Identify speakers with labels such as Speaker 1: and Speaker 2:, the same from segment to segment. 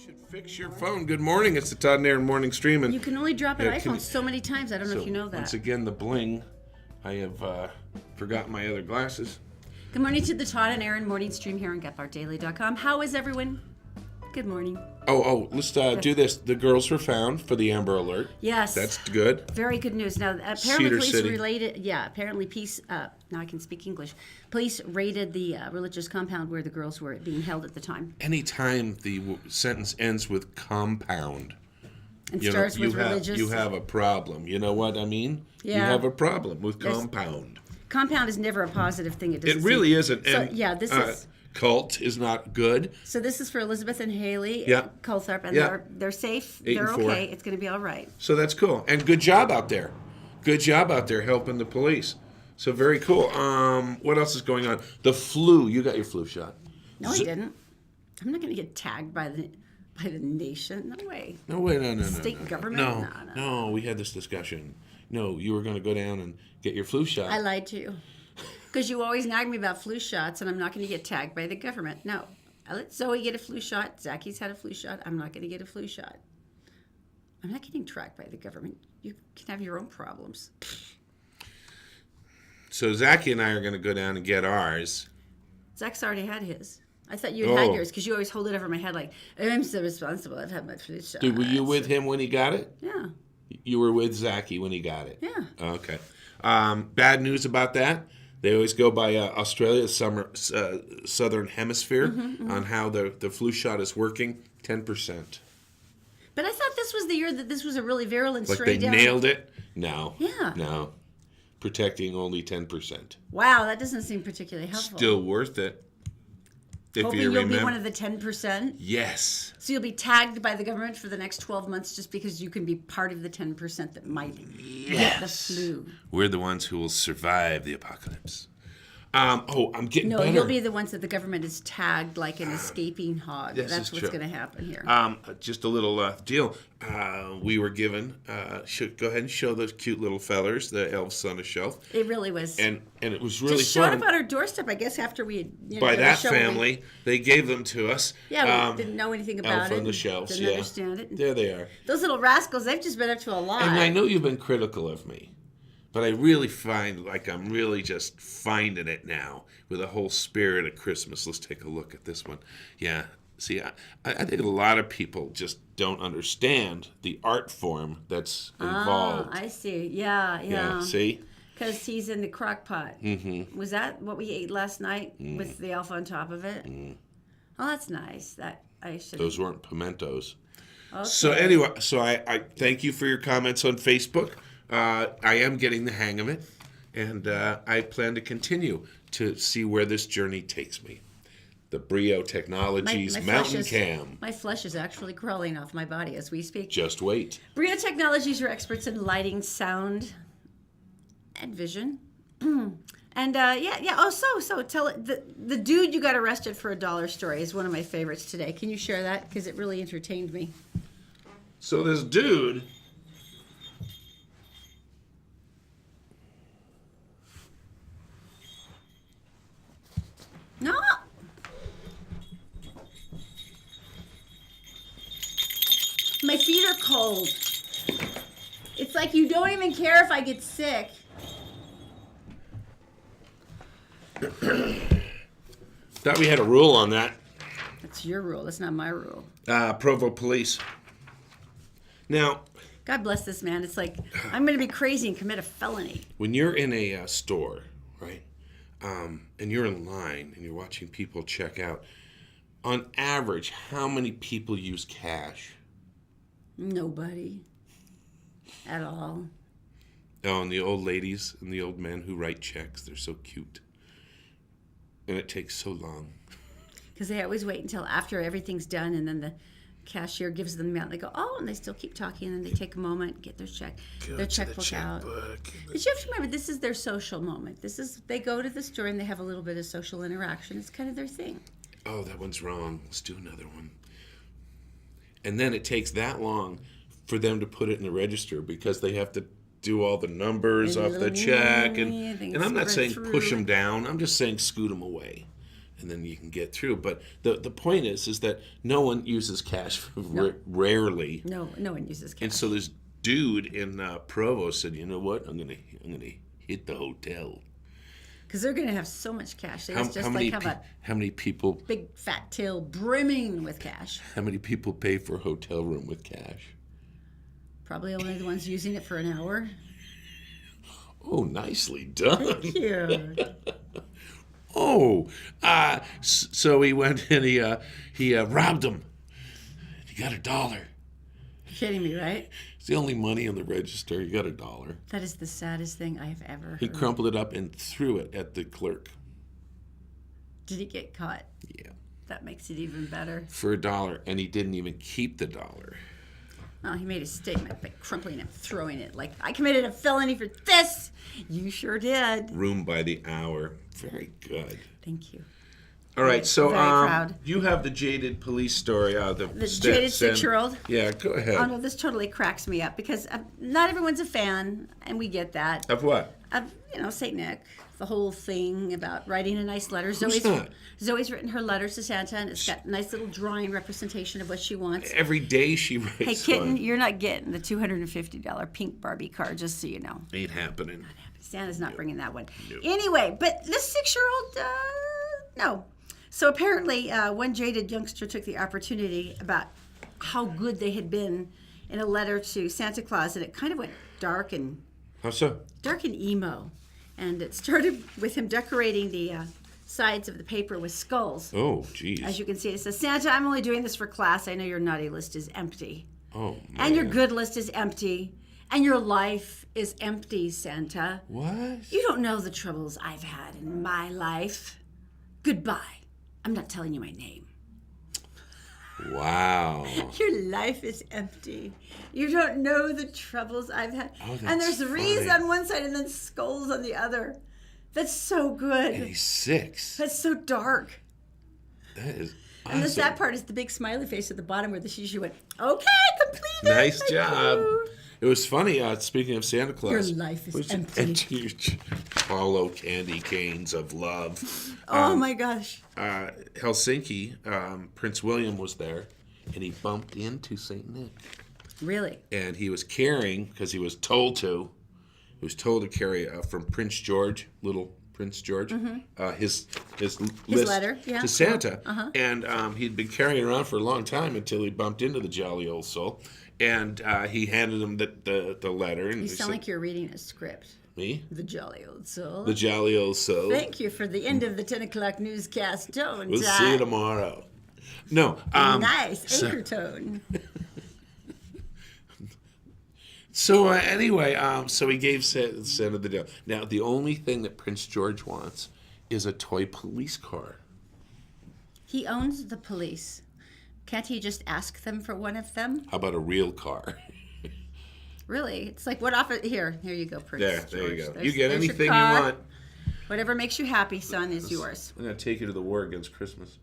Speaker 1: should fix your phone. Good morning. It's the Todd and Erin morning stream. And
Speaker 2: you can only drop an iPhone so many times. I don't know if you know that.
Speaker 1: Once again, the bling. I have forgotten my other glasses.
Speaker 2: Good morning to the Todd and Erin morning stream here on GetBartDaily.com. How is everyone? Good morning.
Speaker 1: Let's do this. The girls were found for the Amber Alert.
Speaker 2: Yes.
Speaker 1: That's good.
Speaker 2: Very good news. Now, apparently
Speaker 1: Cedar
Speaker 2: police
Speaker 1: City.
Speaker 2: now I can speak English. Police raided the religious compound where the girls were being held at the time.
Speaker 1: Anytime the sentence ends with compound,
Speaker 2: And starts with religious.
Speaker 1: you have a problem. You know what I mean?
Speaker 2: Yeah.
Speaker 1: You have a problem with compound.
Speaker 2: Compound is never a positive thing. It
Speaker 1: really isn't.
Speaker 2: So,
Speaker 1: And,
Speaker 2: yeah, this is...
Speaker 1: Cult is not good.
Speaker 2: So this is for Elizabeth and Haley Coulthard, and they're safe. They're
Speaker 1: 8 and 4.
Speaker 2: okay. It's going to be all right.
Speaker 1: So that's cool. And good job out there. Good job out there helping the police. So very cool. What else is going on? The flu. You got your flu shot.
Speaker 2: No, I didn't. I'm not going to get tagged by the nation. No way.
Speaker 1: No way. No.
Speaker 2: State government?
Speaker 1: No. We had this discussion. No, you were going to go down and get your flu shot.
Speaker 2: I lied to you. Because you always nag me about flu shots, and I'm not going to get tagged by the government. No. I let Zoe get a flu shot. Zaki's had a flu shot. I'm not going to get a flu shot. I'm not getting tracked by the government. You can have your own problems.
Speaker 1: So Zaki and I are going to go down and get ours.
Speaker 2: Zach's already had his. I thought you had yours because you always hold it over my head like, I'm so responsible. I've had my flu shot.
Speaker 1: Dude, were you with him when he got it?
Speaker 2: Yeah.
Speaker 1: You were with Zaki when he got it?
Speaker 2: Yeah.
Speaker 1: Okay. Bad news about that. They always go by Australia, Southern Hemisphere, on how the flu shot is working. 10%.
Speaker 2: But I thought this was the year that this was a really virulent
Speaker 1: Like
Speaker 2: strain.
Speaker 1: they nailed it? No.
Speaker 2: Yeah.
Speaker 1: No. Protecting only 10%.
Speaker 2: Wow, that doesn't seem particularly helpful.
Speaker 1: Still worth it. If
Speaker 2: Hoping
Speaker 1: you
Speaker 2: you'll
Speaker 1: remember.
Speaker 2: be one of the 10%.
Speaker 1: Yes.
Speaker 2: So you'll be tagged by the government for the next 12 months just because you can be part of the 10% that might get the flu.
Speaker 1: We're the ones who will survive the apocalypse. I'm getting better.
Speaker 2: No, you'll be the ones that the government is tagged like an escaping hog.
Speaker 1: This
Speaker 2: That's
Speaker 1: is
Speaker 2: what's
Speaker 1: true.
Speaker 2: going to happen here.
Speaker 1: Just a little deal. We were given. Go ahead and show those cute little fellers, the elves on a shelf.
Speaker 2: It really was.
Speaker 1: And it was really
Speaker 2: just
Speaker 1: fun.
Speaker 2: showed up on our doorstep, I guess, after we had,
Speaker 1: By
Speaker 2: did the
Speaker 1: that
Speaker 2: show.
Speaker 1: family, they gave them to us.
Speaker 2: Yeah, we didn't know anything about
Speaker 1: Elf
Speaker 2: it.
Speaker 1: on the shelves,
Speaker 2: Didn't understand it.
Speaker 1: There they are.
Speaker 2: Those little rascals, they've just been up to a lot.
Speaker 1: And I know you've been critical of me, but I really find like I'm really just finding it now with the whole spirit of Christmas. Let's take a look at this one. Yeah. See, I think a lot of people just don't understand the art form that's involved.
Speaker 2: I see. Yeah.
Speaker 1: See?
Speaker 2: Because he's in the crock pot. Mm-hmm. Was that what we ate last night with the elf on top of it? Mm. Oh, that's nice. That I should.
Speaker 1: Those weren't pimentos.
Speaker 2: Okay.
Speaker 1: So anyway, I thank you for your comments on Facebook. I am getting the hang of it, and I plan to continue to see where this journey takes me. The Brio Technologies Mountain Cam.
Speaker 2: My flesh is actually crawling off my body as we speak.
Speaker 1: Just wait.
Speaker 2: Brio Technologies are experts in lighting, sound, and vision. And so tell it. The dude you got arrested for a dollar story is one of my favorites today. Can you share that? Because it really entertained me.
Speaker 1: So this dude.
Speaker 2: No. My feet are cold. It's like you don't even care if I get sick.
Speaker 1: Thought we had a rule on that.
Speaker 2: That's your rule. That's not my rule.
Speaker 1: Provo Police. Now,
Speaker 2: God bless this man. It's like I'm going to be crazy and commit a felony.
Speaker 1: when you're in a store, right, and you're in line and you're watching people check out, on average, how many people use cash?
Speaker 2: Nobody. At all.
Speaker 1: Oh, and the old ladies and the old men who write checks, they're so cute. And it takes so long.
Speaker 2: Because they always wait until after everything's done, and then the cashier gives them the amount. They go, oh, and they still keep talking, and then they take a moment, get their checkbook out. But you have to remember, this is their social moment. They go to the store and they have a little bit of social interaction. It's kind of their thing.
Speaker 1: Oh, that one's wrong. Let's do another one. And then it takes that long for them to put it in the register because they have to do all the numbers off the check. And I'm not saying push them down. I'm just saying scoot them away. and then you can get through. But the point is that no one uses cash rarely.
Speaker 2: No one uses cash.
Speaker 1: And so this dude in Provo said, you know what? I'm gonna hit the hotel.
Speaker 2: Because they're going to have so much cash. They just
Speaker 1: How many people?
Speaker 2: Big fat till brimming with cash.
Speaker 1: How many people pay for a hotel room with cash?
Speaker 2: Probably only the ones using it for an hour.
Speaker 1: Oh, nicely done.
Speaker 2: Thank you.
Speaker 1: So he went and he robbed him. He got $1.
Speaker 2: You're kidding me, right?
Speaker 1: It's the only money on the register. He got $1.
Speaker 2: That is the saddest thing I've ever heard.
Speaker 1: He crumpled it up and threw it at the clerk.
Speaker 2: Did he get caught?
Speaker 1: Yeah.
Speaker 2: That makes it even better.
Speaker 1: For $1, and he didn't even keep the $1.
Speaker 2: Oh, he made a statement by crumpling it, throwing it like, I committed a felony for this. You sure did.
Speaker 1: Room by the hour. Very good.
Speaker 2: Thank you.
Speaker 1: All right, so
Speaker 2: Very proud.
Speaker 1: you have the jaded police story.
Speaker 2: The jaded 6-year-old?
Speaker 1: Yeah, go ahead.
Speaker 2: Oh, no, this totally cracks me up because not everyone's a fan, and we get that.
Speaker 1: Of what?
Speaker 2: Of, St. Nick, the whole thing about writing a nice letter.
Speaker 1: Who's not?
Speaker 2: Zoe's written her letters to Santa, and it's got a nice little drawing representation of what she wants.
Speaker 1: Every day she writes
Speaker 2: Hey, kitten,
Speaker 1: one.
Speaker 2: you're not getting the $250 pink Barbie card, just so you know.
Speaker 1: Ain't happening.
Speaker 2: Santa's not bringing that one.
Speaker 1: Nope.
Speaker 2: Anyway, but this 6-year-old, no. So apparently, one jaded youngster took the opportunity about how good they had been in a letter to Santa Claus, and it kind of went dark and
Speaker 1: How so?
Speaker 2: emo. And it started with him decorating the sides of the paper with skulls.
Speaker 1: Oh, geez.
Speaker 2: As you can see, it says, Santa, I'm only doing this for class. I know your naughty list is empty.
Speaker 1: Oh, man.
Speaker 2: And your good list is empty. And your life is empty, Santa.
Speaker 1: What?
Speaker 2: You don't know the troubles I've had in my life. Goodbye. I'm not telling you my name.
Speaker 1: Wow.
Speaker 2: Your life is empty. You don't know the troubles I've had.
Speaker 1: Oh, that's
Speaker 2: and there's wreaths
Speaker 1: funny.
Speaker 2: on one side and then skulls on the other. That's so good.
Speaker 1: And he's 6.
Speaker 2: That's so dark.
Speaker 1: That is awesome.
Speaker 2: And the sad part is the big smiley face at the bottom where the she went, okay, completed.
Speaker 1: Nice
Speaker 2: Thank
Speaker 1: job.
Speaker 2: you."
Speaker 1: It was funny, speaking of Santa Claus.
Speaker 2: Your life is
Speaker 1: was
Speaker 2: empty.
Speaker 1: Hollow candy canes of love.
Speaker 2: Oh my gosh.
Speaker 1: Helsinki, Prince William was there, and he bumped into St. Nick.
Speaker 2: Really?
Speaker 1: And he was carrying, because he was told to carry from Prince George, little Prince George, his list
Speaker 2: letter, yeah.
Speaker 1: to Santa. And he'd been carrying it around for a long time until he bumped into the jolly old soul. And he handed him the letter. And
Speaker 2: You
Speaker 1: he
Speaker 2: sound
Speaker 1: said,
Speaker 2: like you're reading a script.
Speaker 1: Me?
Speaker 2: The jolly old soul.
Speaker 1: The jolly old soul.
Speaker 2: Thank you for the end of the 10 o'clock newscast tone.
Speaker 1: We'll see you tomorrow. No.
Speaker 2: Nice anchor tone.
Speaker 1: So anyway, so he gave Santa the deal. Now, the only thing that Prince George wants is a toy police car.
Speaker 2: He owns the police. Can't he just ask them for one of them?
Speaker 1: How about a real car?
Speaker 2: Really? It's like, what offer? Here you go, Prince
Speaker 1: There you
Speaker 2: George.
Speaker 1: go. You get
Speaker 2: there's your
Speaker 1: anything you
Speaker 2: car.
Speaker 1: want.
Speaker 2: Whatever makes you happy, son, is yours.
Speaker 1: I'm going to take you to the war against Christmas.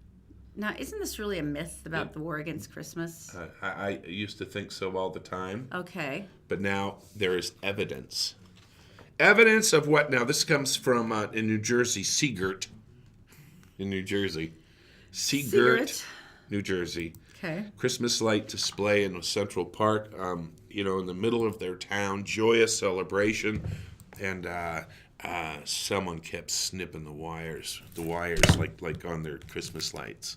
Speaker 2: Now, isn't this really a myth about the war against Christmas?
Speaker 1: I used to think so all the time,
Speaker 2: Okay.
Speaker 1: but now there is evidence. Evidence of what? Now, this comes from in New Jersey, Seagirt. In New Jersey. Seagirt, New Jersey.
Speaker 2: Okay.
Speaker 1: Christmas light display in Central Park, in the middle of their town, joyous celebration, and someone kept snipping the wires like on their Christmas lights.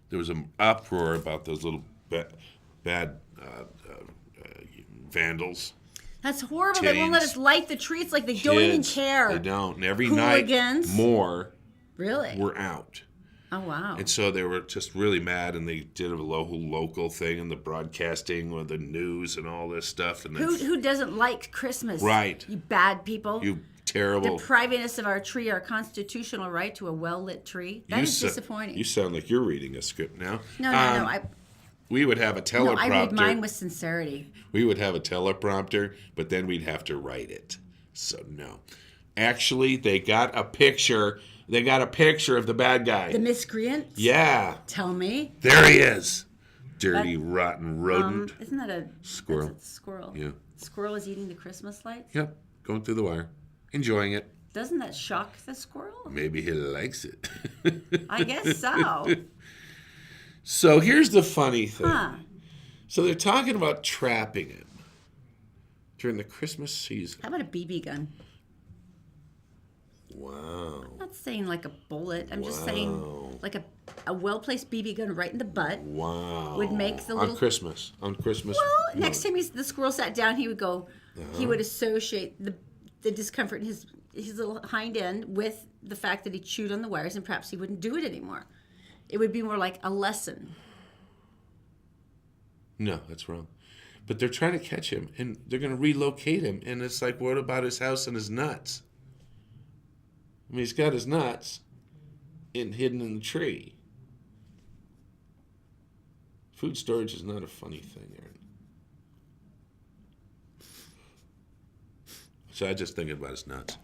Speaker 1: There was an uproar about those little bad vandals.
Speaker 2: That's horrible. They won't let us light the tree. It's like they don't even
Speaker 1: Kids,
Speaker 2: care.
Speaker 1: They don't. And every
Speaker 2: Hooligans.
Speaker 1: night, more
Speaker 2: Really?
Speaker 1: were out.
Speaker 2: Oh, wow.
Speaker 1: And so they were just really mad, and they did a local thing in the broadcasting with the news and all this stuff. And then,
Speaker 2: Who doesn't like Christmas?
Speaker 1: Right.
Speaker 2: You bad people.
Speaker 1: you terrible.
Speaker 2: Depriving us of our tree, our constitutional right to a well-lit tree. That is disappointing.
Speaker 1: You sound like you're reading a script now.
Speaker 2: No.
Speaker 1: We would have a teleprompter.
Speaker 2: I read mine with sincerity.
Speaker 1: We would have a teleprompter, but then we'd have to write it. So no. Actually, they got a picture. They got a picture of the bad guy.
Speaker 2: The miscreant?
Speaker 1: Yeah.
Speaker 2: Tell me.
Speaker 1: There he is. Dirty, rotten rodent.
Speaker 2: Isn't that a
Speaker 1: Squirrel.
Speaker 2: That's a squirrel.
Speaker 1: Yeah.
Speaker 2: Squirrel is eating the Christmas lights?
Speaker 1: Yep. Going through the wire. Enjoying it.
Speaker 2: Doesn't that shock the squirrel?
Speaker 1: Maybe he likes it.
Speaker 2: I guess so.
Speaker 1: So here's the funny thing.
Speaker 2: Huh.
Speaker 1: So they're talking about trapping him during the Christmas season.
Speaker 2: How about a BB gun?
Speaker 1: Wow.
Speaker 2: I'm not saying like a bullet. I'm just saying like a well-placed BB gun right in the butt.
Speaker 1: Wow.
Speaker 2: Would make the little...
Speaker 1: On Christmas.
Speaker 2: Well, next time the squirrel sat down, he would go... He would associate the discomfort in his little hind end with the fact that he chewed on the wires, and perhaps he wouldn't do it anymore. It would be more like a lesson.
Speaker 1: No, that's wrong. But they're trying to catch him, and they're going to relocate him. And it's like, what about his house and his nuts? I mean, he's got his nuts hidden in the tree. Food storage is not a funny thing, Erin. So I just thinking about his nuts.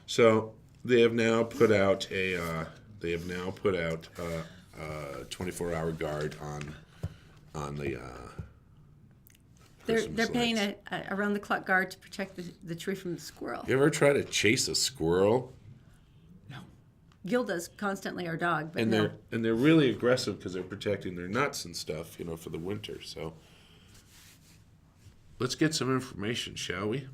Speaker 1: So they have now put out a 24-hour guard on the.
Speaker 2: They're paying a around-the-clock guard to protect the tree from the squirrel.
Speaker 1: You ever try to chase a squirrel?
Speaker 2: No. Gil does constantly, our dog, but
Speaker 1: they're really aggressive because they're protecting their nuts and stuff, for the winter. So let's get some information, shall we?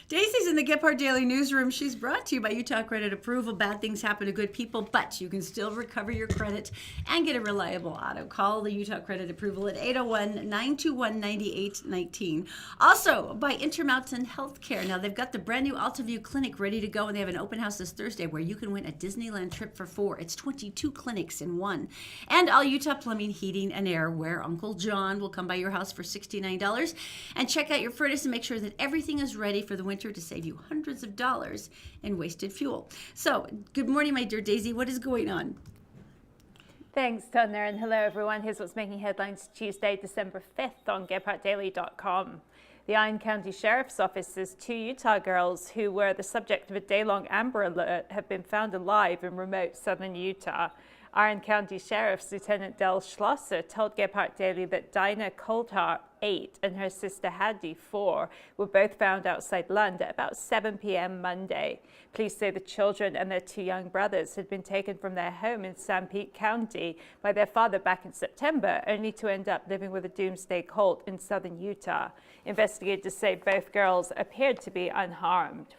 Speaker 2: Daisy's in the Gephardt Daily Newsroom. She's brought to you by Utah Credit Approval. Bad things happen to good people, but you can still recover your credit and get a reliable auto. Call the Utah Credit Approval at 801-921-9819. Also, by Intermountain Healthcare. Now, they've got the brand new Altaview Clinic ready to go, and they have an open house this Thursday where you can win a Disneyland trip for 4. It's 22 clinics in one. And all Utah Plumbing, Heating, and Air, where Uncle John will come by your house for $69 and check out your furnace and make sure that everything is ready for the winter to save you hundreds of dollars in wasted fuel. So, good morning, my dear Daisy. What is going on?
Speaker 3: Thanks, Todd and Erin. Hello, everyone. Here's what's making headlines Tuesday, December 5th on GepHardtDaily.com. The Iron County Sheriff's Office says 2 Utah girls who were the subject of a day-long Amber Alert have been found alive in remote southern Utah. Iron County Sheriff's Lieutenant Del Schlosser told Gephardt Daily that Dinah Coulthard, 8, and her sister Hattie, 4, were both found outside Lund at about 7 p.m. Monday. Police say the children and their 2 young brothers had been taken from their home in Sanpete County by their father back in September, only to end up living with a doomsday cult in southern Utah. Investigators say both girls appeared to be unharmed.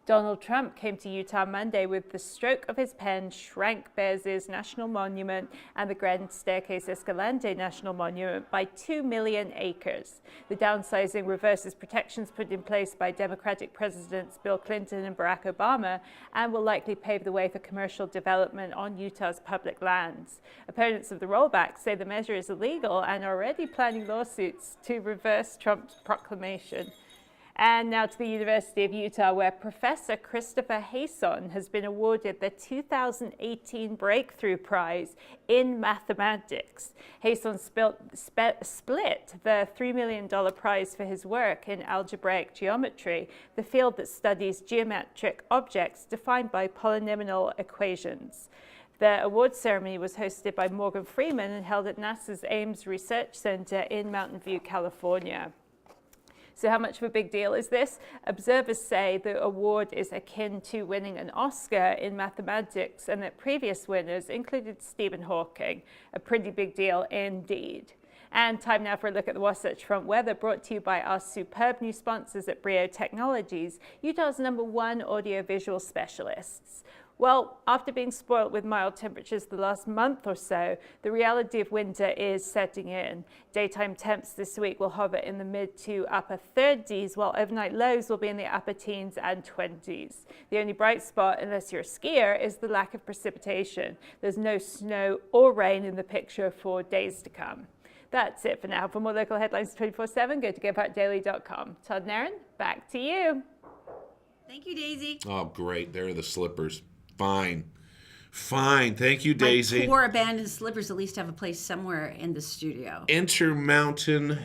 Speaker 3: Donald Trump came to Utah Monday with the stroke of his pen shrank Bears Ears National Monument and the Grand Staircase Escalante National Monument by 2 million acres. The downsizing reverses protections put in place by Democratic Presidents Bill Clinton and Barack Obama and will likely pave the way for commercial development on Utah's public lands. Opponents of the rollback say the measure is illegal and are already planning lawsuits to reverse Trump's proclamation. And now to the University of Utah, where Professor Christopher Hayson has been awarded the 2018 Breakthrough Prize in Mathematics. Hayson split the $3 million prize for his work in algebraic geometry, the field that studies geometric objects defined by polynomial equations. The award ceremony was hosted by Morgan Freeman and held at NASA's Ames Research Center in Mountain View, California. So how much of a big deal is this? Observers say the award is akin to winning an Oscar in mathematics and that previous winners included Stephen Hawking. A pretty big deal indeed. And time now for a look at the Wasatch Front weather, brought to you by our superb new sponsors at Brio Technologies, Utah's #1 audiovisual specialists. Well, after being spoiled with mild temperatures the last month or so, the reality of winter is setting in. Daytime temps this week will hover in the mid to upper 30s, while overnight lows will be in the upper teens and 20s. The only bright spot, unless you're a skier, is the lack of precipitation. There's no snow or rain in the picture for days to come. That's it for now. For more local headlines 24/7, go to GepHardtDaily.com. Todd and Erin, back to you.
Speaker 2: Thank you, Daisy.
Speaker 1: Oh, great. There are the slippers. Fine. Thank you, Daisy.
Speaker 2: My poor abandoned slippers at least have a place somewhere in the studio.
Speaker 1: Intermountain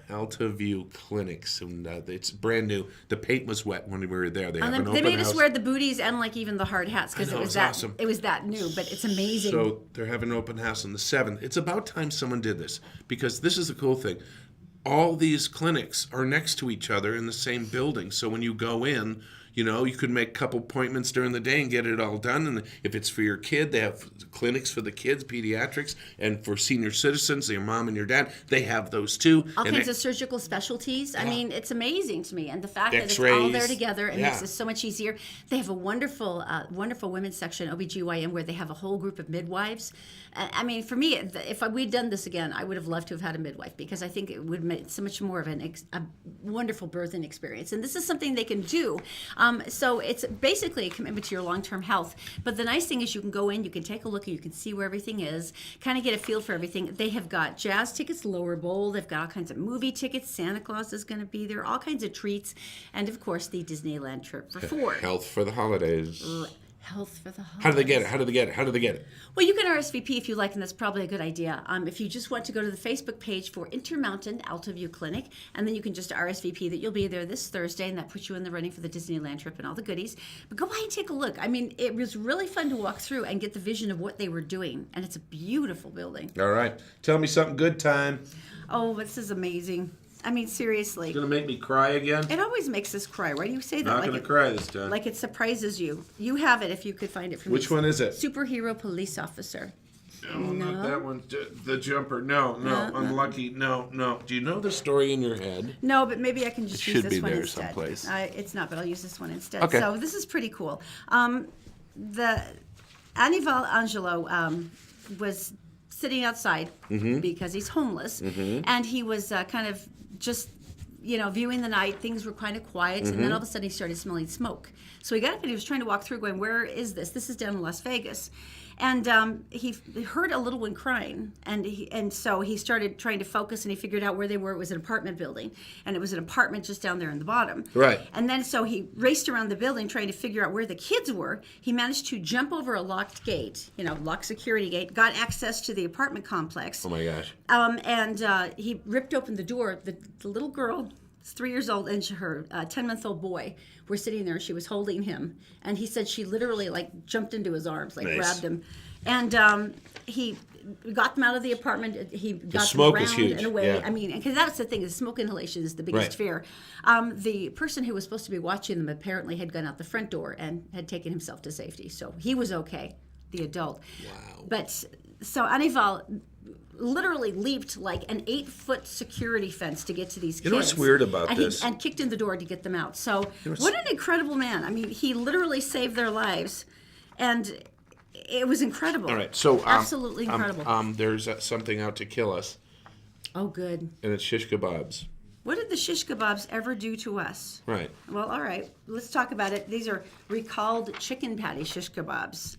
Speaker 1: Altaview Clinics. And it's brand new. The paint was wet when we were there. They
Speaker 2: made us wear the booties and even the hard hats because it was
Speaker 1: awesome.
Speaker 2: It was that new, but it's amazing.
Speaker 1: So they're having an open house on the 7th. It's about time someone did this because this is the cool thing. all these clinics are next to each other in the same building. So when you go in, you could make a couple appointments during the day and get it all done. And if it's for your kid, they have clinics for the kids, pediatrics, and for senior citizens, your mom and your dad, they have those too.
Speaker 2: All kinds of surgical specialties. I mean, it's amazing to me. And the fact that it's all
Speaker 1: X-rays.
Speaker 2: there together, it makes it so much easier. They have a wonderful, wonderful women's section, OBGYN, where they have a whole group of midwives. I mean, for me, if we'd done this again, I would have loved to have had a midwife, because I think it would make so much more of a wonderful birthing experience. And this is something they can do. So it's basically a commitment to your long-term health. But the nice thing is you can go in, you can take a look, and you can see where everything is, kind of get a feel for everything. They have got jazz tickets, lower bowl. They've got all kinds of movie tickets. Santa Claus is going to be there, all kinds of treats. And, of course, the Disneyland trip for 4.
Speaker 1: Health for the holidays.
Speaker 2: Health for the holidays.
Speaker 1: How do they get it? How do they get it?
Speaker 2: Well, you can RSVP if you like, and that's probably a good idea. If you just want to go to the Facebook page for Intermountain Altoview Clinic, and then you can just RSVP that you'll be there this Thursday, and that puts you in the running for the Disneyland trip and all the goodies. But go by and take a look. I mean, it was really fun to walk through and get the vision of what they were doing, and it's a beautiful building.
Speaker 1: All right. Tell me something good time.
Speaker 2: Oh, this is amazing. I mean, seriously.
Speaker 1: It's going to make me cry again?
Speaker 2: It always makes us cry. Why do you say that?
Speaker 1: Not going to cry this time.
Speaker 2: Like it surprises you. You have it if you could find it for me.
Speaker 1: Which one is it?
Speaker 2: Superhero Police Officer.
Speaker 1: No, not that one. The Jumper. No, Unlucky. No. Do you know the story in your head?
Speaker 2: No, but maybe I can just use this one instead.
Speaker 1: It should be there someplace.
Speaker 2: It's not, but I'll use this one instead.
Speaker 1: Okay.
Speaker 2: So this is pretty cool. The Anival Angelo was sitting outside because he's homeless, and he was kind of just viewing the night. Things were kind of quiet, and then all of a sudden he started smelling smoke. So he got up and he was trying to walk through, going, "Where is this? This is down in Las Vegas." And he heard a little one crying, and so he started trying to focus, and he figured out where they were. It was an apartment building, and it was an apartment just down there in the bottom.
Speaker 1: Right.
Speaker 2: And then so he raced around the building trying to figure out where the kids were. He managed to jump over a locked gate, locked security gate, got access to the apartment complex.
Speaker 1: Oh my gosh.
Speaker 2: And he ripped open the door. The little girl, 3 years old, and her 10-month-old boy were sitting there. She was holding him, and he said she literally jumped into his arms,
Speaker 1: Nice.
Speaker 2: grabbed him, and he got them out of the apartment. He got
Speaker 1: smoke
Speaker 2: them
Speaker 1: is
Speaker 2: around
Speaker 1: huge.
Speaker 2: and away.
Speaker 1: Yeah.
Speaker 2: I mean, because that's the thing, is smoke inhalation is the biggest
Speaker 1: Right.
Speaker 2: fear. The person who was supposed to be watching them apparently had gone out the front door and had taken himself to safety, so he was okay, the adult.
Speaker 1: Wow.
Speaker 2: But so Anival literally leaped like an 8-foot security fence to get to these kids.
Speaker 1: You know what's weird about this?
Speaker 2: And kicked in the door to get them out. So what an incredible man. I mean, he literally saved their lives, and it was incredible.
Speaker 1: All right, so
Speaker 2: absolutely incredible.
Speaker 1: There's something out to kill us,
Speaker 2: Oh, good.
Speaker 1: and it's shish kebabs.
Speaker 2: What did the shish kebabs ever do to us?
Speaker 1: Right.
Speaker 2: Well, all right. Let's talk about it. These are recalled chicken patty shish kebabs.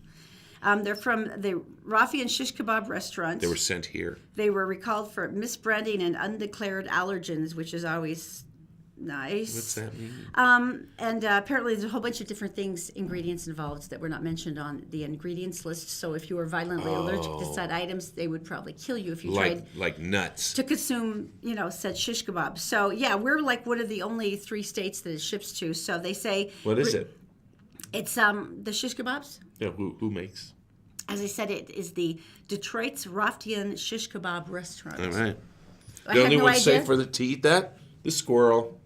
Speaker 2: They're from the Rafi and Shish Kebab restaurant.
Speaker 1: They were sent here.
Speaker 2: They were recalled for misbranding and undeclared allergens, which is always nice.
Speaker 1: What's that mean?
Speaker 2: And apparently there's a whole bunch of different ingredients involved that were not mentioned on the ingredients list. So if you were violently allergic to said items, they would probably kill you if you tried
Speaker 1: Like nuts.
Speaker 2: to consume, said shish kebab. So yeah, we're like one of the only 3 states that it ships to. So they say.
Speaker 1: What is it?
Speaker 2: It's the shish kebabs.
Speaker 1: Yeah, who makes?
Speaker 2: As I said, it is the Detroit's Raftian Shish Kebab restaurant.
Speaker 1: All right.
Speaker 2: I
Speaker 1: The
Speaker 2: had
Speaker 1: only
Speaker 2: no
Speaker 1: one
Speaker 2: idea.
Speaker 1: safe to eat that? The squirrel.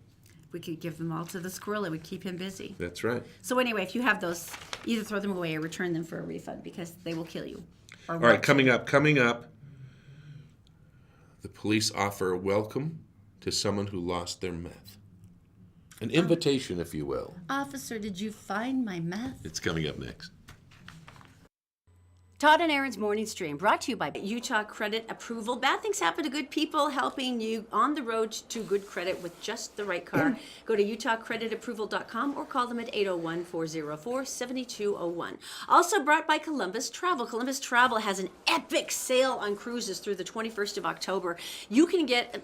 Speaker 2: We could give them all to the squirrel. It would keep him busy.
Speaker 1: That's right.
Speaker 2: So anyway, if you have those, either throw them away or return them for a refund, because they will kill you.
Speaker 1: All right, coming up. The police offer a welcome to someone who lost their meth. An invitation, if you will.
Speaker 2: Officer, did you find my meth?
Speaker 1: It's coming up next.
Speaker 2: Todd and Erin's Morning Stream, brought to you by Utah Credit Approval. Bad things happen to good people, helping you on the road to good credit with just the right car. Go to utahcreditapproval.com or call them at 801-404-7201. Also brought by Columbus Travel. Columbus Travel has an epic sale on cruises through the 21st of October. You can get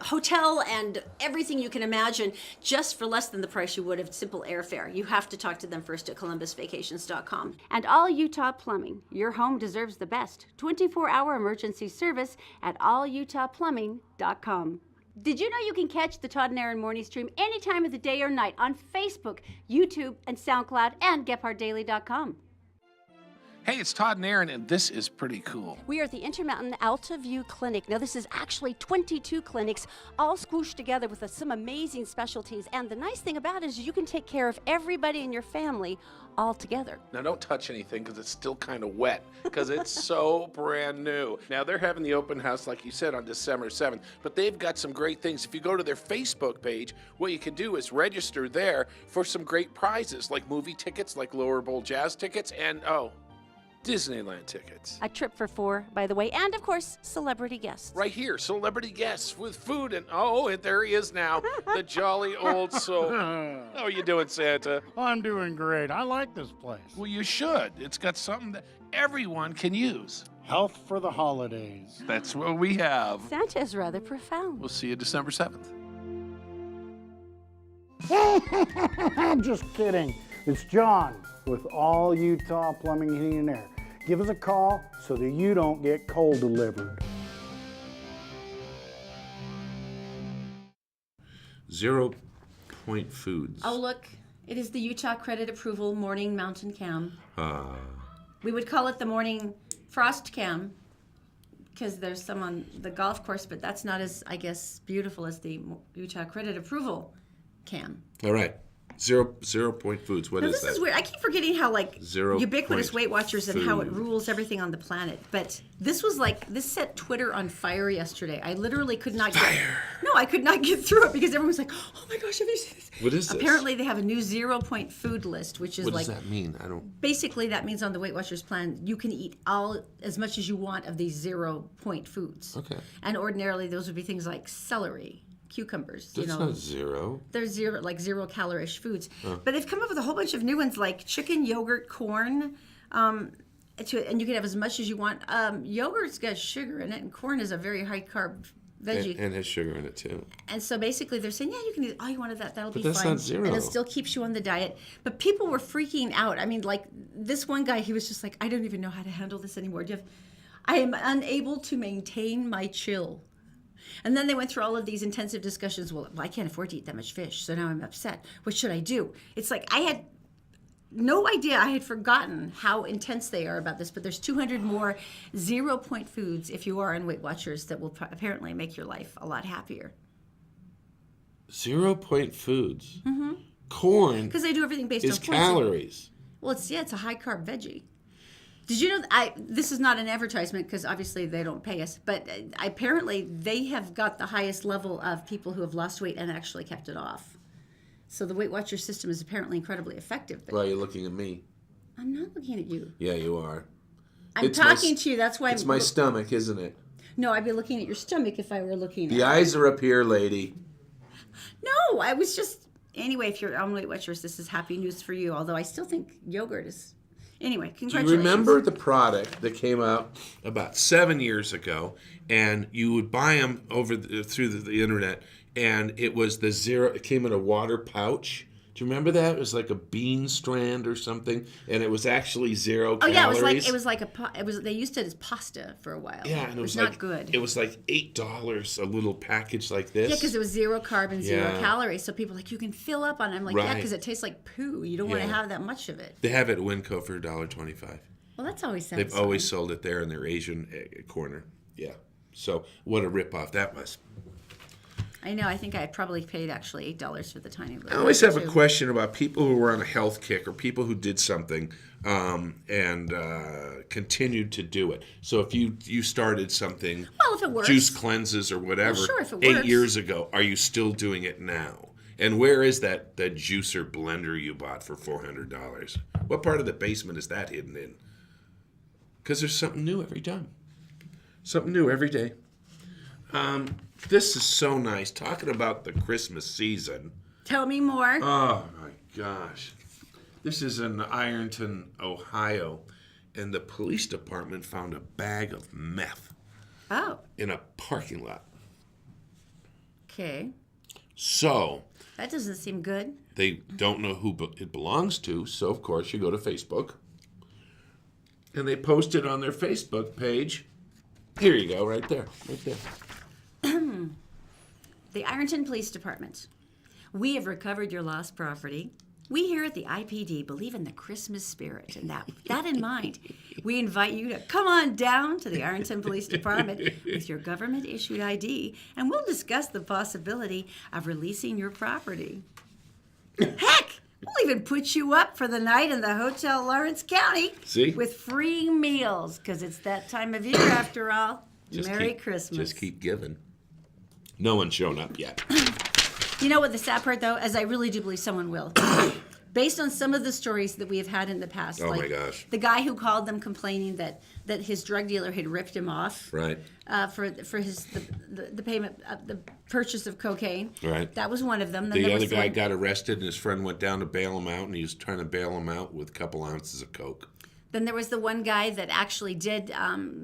Speaker 2: hotel and everything you can imagine just for less than the price you would of simple airfare. You have to talk to them first at columbusvacations.com. And All Utah Plumbing. Your home deserves the best. 24-hour emergency service at allutahplumbing.com. Did you know you can catch the Todd and Erin Morning Stream any time of the day or night on Facebook, YouTube, and SoundCloud, and GephardtDaily.com?
Speaker 4: Hey, it's Todd and Erin, and this is pretty cool.
Speaker 5: We are at the Intermountain Alta View Clinic. Now, this is actually 22 clinics, all squooshed together with some amazing specialties. And the nice thing about it is you can take care of everybody in your family all together.
Speaker 4: Now, don't touch anything because it's still kind of wet because it's so brand new. Now, they're having the open house, like you said, on December 7th, but they've got some great things. If you go to their Facebook page, what you can do is register there for some great prizes, like movie tickets, like Lower Bowl Jazz tickets, and, Disneyland tickets.
Speaker 5: A trip for 4, by the way, and of course, celebrity guests.
Speaker 4: Right here, celebrity guests with food and there he is now, the jolly old soul. How are you doing, Santa?
Speaker 6: I'm doing great. I like this place.
Speaker 4: Well, you should. It's got something that everyone can use.
Speaker 6: Health for the holidays.
Speaker 4: That's what we have.
Speaker 5: Santa is rather profound.
Speaker 4: We'll see you December 7th.
Speaker 6: I'm just kidding. It's John with All Utah Plumbing, Heating, and Air. Give us a call so that you don't get coal delivered.
Speaker 1: 0 Point Foods.
Speaker 2: Oh, look. It is the Utah Credit Approval Morning Mountain Cam. We would call it the Morning Frost Cam because there's some on the golf course, but that's not as, I guess, beautiful as the Utah Credit Approval Cam.
Speaker 1: All right. 0 Point Foods. What
Speaker 2: Now,
Speaker 1: is
Speaker 2: this
Speaker 1: that?
Speaker 2: is weird. I keep forgetting how
Speaker 1: 0
Speaker 2: ubiquitous
Speaker 1: Point
Speaker 2: Weight Watchers and how it
Speaker 1: Food.
Speaker 2: rules everything on the planet. But this was this set Twitter on fire yesterday. I literally could not I could not get through it because everyone was like, "Oh my gosh, have you seen this?"
Speaker 1: What is this?
Speaker 2: Apparently, they have a new 0 Point Food list, which is
Speaker 1: What does that mean? I don't.
Speaker 2: basically that means on the Weight Watchers plan you can eat as much as you want of these 0 Point foods.
Speaker 1: Okay.
Speaker 2: And ordinarily those would be things like celery, cucumbers.
Speaker 1: That's not 0.
Speaker 2: They're 0 calorie-ish foods. But they've come up with a whole bunch of new ones like chicken, yogurt, corn, and you can have as much as you want. Yogurt's got sugar in it, and corn is a very high-carb veggie.
Speaker 1: And has sugar in it too.
Speaker 2: And so basically they're saying, yeah, you can eat all you want of that. That'll be
Speaker 1: that's
Speaker 2: fine.
Speaker 1: not 0.
Speaker 2: And it still keeps you on the diet. But people were freaking out. I mean, like this one guy, he was just like, I don't even know how to handle this anymore. I am unable to maintain my chill. And then they went through all of these intensive discussions. Well, I can't afford to eat that much fish, so now I'm upset. What should I do? It's like I had no idea. I had forgotten how intense they are about this, but there's 200 more 0 Point foods if you are on Weight Watchers that will apparently make your life a lot happier.
Speaker 1: 0 Point Foods. Mm-hmm. Corn
Speaker 2: Because they do everything based on
Speaker 1: is
Speaker 2: points.
Speaker 1: calories.
Speaker 2: Well, it's a high-carb veggie. Did you know this is not an advertisement because obviously they don't pay us, but apparently they have got the highest level of people who have lost weight and actually kept it off. So the Weight Watcher system is apparently incredibly effective. But
Speaker 1: Why are you looking at me?
Speaker 2: I'm not looking at you.
Speaker 1: Yeah, you are.
Speaker 2: I'm talking to you. That's why
Speaker 1: It's my stomach, isn't it?
Speaker 2: No, I'd be looking at your stomach if I were looking
Speaker 1: The
Speaker 2: at
Speaker 1: eyes are up here, lady.
Speaker 2: No, I was just... Anyway, if you're on Weight Watchers, this is happy news for you, although I still think yogurt is... Anyway,
Speaker 1: Do you
Speaker 2: congratulations.
Speaker 1: remember the product that came out about 7 years ago, and you would buy them through the internet, and it was the 0. It came in a water pouch. Do you remember that? It was like a bean strand or something, and it was actually 0
Speaker 2: Oh
Speaker 1: calories.
Speaker 2: yeah, it was they used it as pasta for a while.
Speaker 1: Yeah, and it was
Speaker 2: not
Speaker 1: like,
Speaker 2: good.
Speaker 1: It was like $8 a little package like this.
Speaker 2: Yeah, because it was 0 carb and 0
Speaker 1: Yeah.
Speaker 2: calories. So people are like, you can fill up on it. I'm like, yeah,
Speaker 1: Right.
Speaker 2: because it tastes like poo. You don't want to
Speaker 1: Yeah.
Speaker 2: have that much of it.
Speaker 1: They have it at Winco for $1.25.
Speaker 2: Well, that's always sad.
Speaker 1: They've always sold it there in their Asian corner. Yeah. So what a ripoff that was.
Speaker 2: I know. I think I probably paid actually $8 for the tiny little.
Speaker 1: I always have a
Speaker 2: too.
Speaker 1: question about people who were on a health kick or people who did something and continued to do it. So if you started something,
Speaker 2: Well, if it works.
Speaker 1: juice cleanses or whatever,
Speaker 2: sure, if it
Speaker 1: 8
Speaker 2: works.
Speaker 1: years ago, are you still doing it now? And where is that juicer blender you bought for $400? What part of the basement is that hidden in? Because there's something new every time. Something new every day. This is so nice. Talking about the Christmas season.
Speaker 2: Tell me more.
Speaker 1: Oh my gosh. This is in Ironton, Ohio, and the police department found a bag of meth
Speaker 2: Oh,
Speaker 1: in a parking lot.
Speaker 2: okay.
Speaker 1: So
Speaker 2: That doesn't seem good.
Speaker 1: they don't know who it belongs to, so of course you go to Facebook. And they post it on their Facebook page. Here you go, right there. Right there.
Speaker 2: The Ironton Police Department. We have recovered your lost property. We here at the IPD believe in the Christmas spirit, and that in mind, we invite you to come on down to the Ironton Police Department with your government-issued ID, and we'll discuss the possibility of releasing your property. Heck, we'll even put you up for the night in the Hotel Lawrence County with free meals, because it's that time of year after all. Merry Christmas.
Speaker 1: Just keep giving. No one's shown up yet.
Speaker 2: You know what the sad part, though, is I really do believe someone will. Based on some of the stories that we have had in the past.
Speaker 1: Oh,
Speaker 2: like
Speaker 1: my gosh.
Speaker 2: The guy who called them complaining that his drug dealer had ripped him off.
Speaker 1: Right.
Speaker 2: For the payment, the purchase of cocaine.
Speaker 1: Right.
Speaker 2: That was one of them. Then
Speaker 1: The
Speaker 2: there
Speaker 1: other
Speaker 2: was
Speaker 1: guy got arrested, and his friend went down to bail him out, and he was trying to bail him out with a couple ounces of coke.
Speaker 2: Then there was the one guy that actually did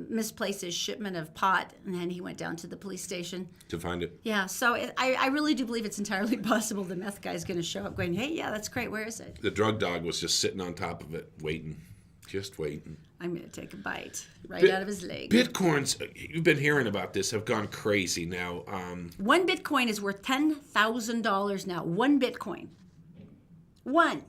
Speaker 2: misplace his shipment of pot, and then he went down to the police station
Speaker 1: to find it.
Speaker 2: Yeah, so I really do believe it's entirely possible the meth guy's going to show up going, hey, yeah, that's great, where is it?
Speaker 1: The drug dog was just sitting on top of it, waiting, just waiting.
Speaker 2: I'm going to take a bite right out of his leg.
Speaker 1: Bitcoins, you've been hearing about this, have gone crazy now.
Speaker 2: One Bitcoin is worth $10,000 now. One Bitcoin. One.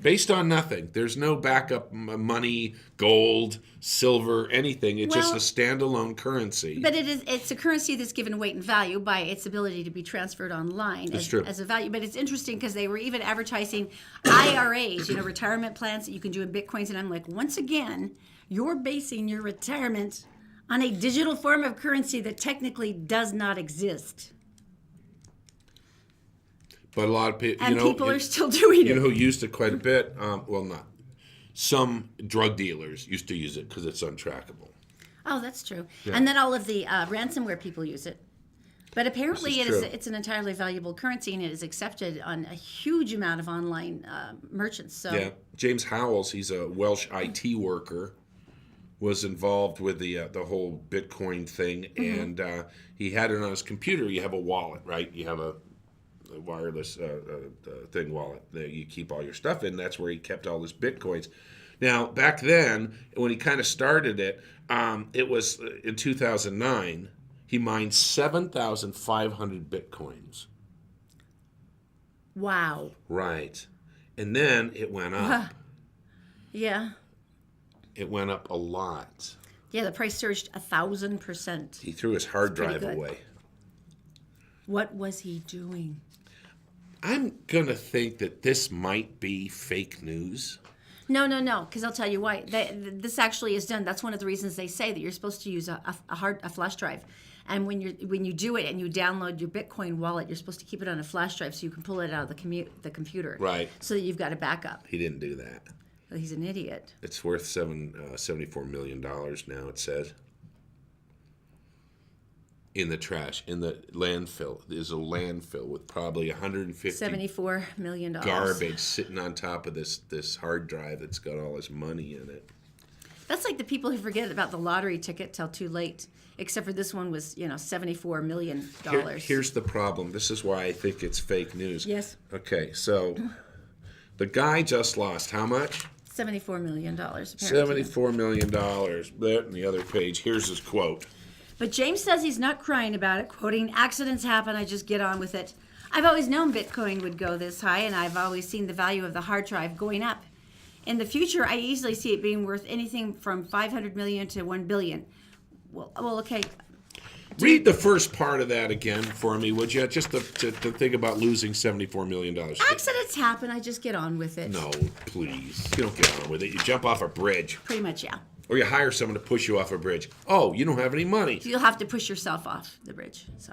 Speaker 1: Based on nothing. There's no backup money, gold, silver, anything. It's just a standalone currency.
Speaker 2: But it's a currency that's given weight and value by its ability to be transferred online as a value. But it's interesting because they were even advertising IRAs, retirement plans that you can do in Bitcoins. And I'm like, once again, you're basing your retirement on a digital form of currency that technically does not exist.
Speaker 1: But a lot of people,
Speaker 2: and people are still doing it.
Speaker 1: You know who used it quite a bit? Not. Some drug dealers used to use it because it's untrackable.
Speaker 2: Oh, that's true. Yeah. And then all of the ransomware people use it. But apparently it's an entirely valuable currency, and it is accepted on a huge amount of online merchants. So
Speaker 1: yeah, James Howells, he's a Welsh IT worker, was involved with the whole Bitcoin thing, and he had it on his computer. You have a wallet, right? You have a wireless thing wallet that you keep all your stuff in. That's where he kept all his Bitcoins. Now, back then, when he kind of started it, it was in 2009, he mined 7,500 Bitcoins.
Speaker 2: Wow.
Speaker 1: Right. And then it went up.
Speaker 2: Yeah.
Speaker 1: It went up a lot.
Speaker 2: Yeah, the price surged 1,000%.
Speaker 1: He threw his hard drive away.
Speaker 2: What was he doing?
Speaker 1: I'm going to think that this might be fake news.
Speaker 2: No, because I'll tell you why. This actually is done. That's one of the reasons they say that you're supposed to use a flash drive. And when you do it and you download your Bitcoin wallet, you're supposed to keep it on a flash drive so you can pull it out of the computer.
Speaker 1: Right.
Speaker 2: So that you've got a backup.
Speaker 1: He didn't do that.
Speaker 2: Well, he's an idiot.
Speaker 1: It's worth $74 million now, it says. In the trash, in the landfill. There's a landfill with probably
Speaker 2: $74 million
Speaker 1: garbage sitting on top of this hard drive that's got all this money in it.
Speaker 2: That's like the people who forget about the lottery ticket till too late. Except for this one was, $74 million.
Speaker 1: Here's the problem. This is why I think it's fake news.
Speaker 2: Yes.
Speaker 1: Okay, so the guy just lost how much?
Speaker 2: $74 million, apparently.
Speaker 1: $74 million. There on the other page. Here's his quote.
Speaker 2: But James says he's not crying about it, quoting, "Accidents happen, I just get on with it. I've always known Bitcoin would go this high, and I've always seen the value of the hard drive going up. In the future, I easily see it being worth anything from $500 million to $1 billion. Well, okay.
Speaker 1: Read the first part of that again for me, would you? Just to think about losing $74 million.
Speaker 2: Accidents happen, I just get on with it.
Speaker 1: No, please. You don't get on with it. You jump off a bridge.
Speaker 2: Pretty much, yeah.
Speaker 1: Or you hire someone to push you off a bridge. Oh, you don't have any money.
Speaker 2: You'll have to push yourself off the bridge. So,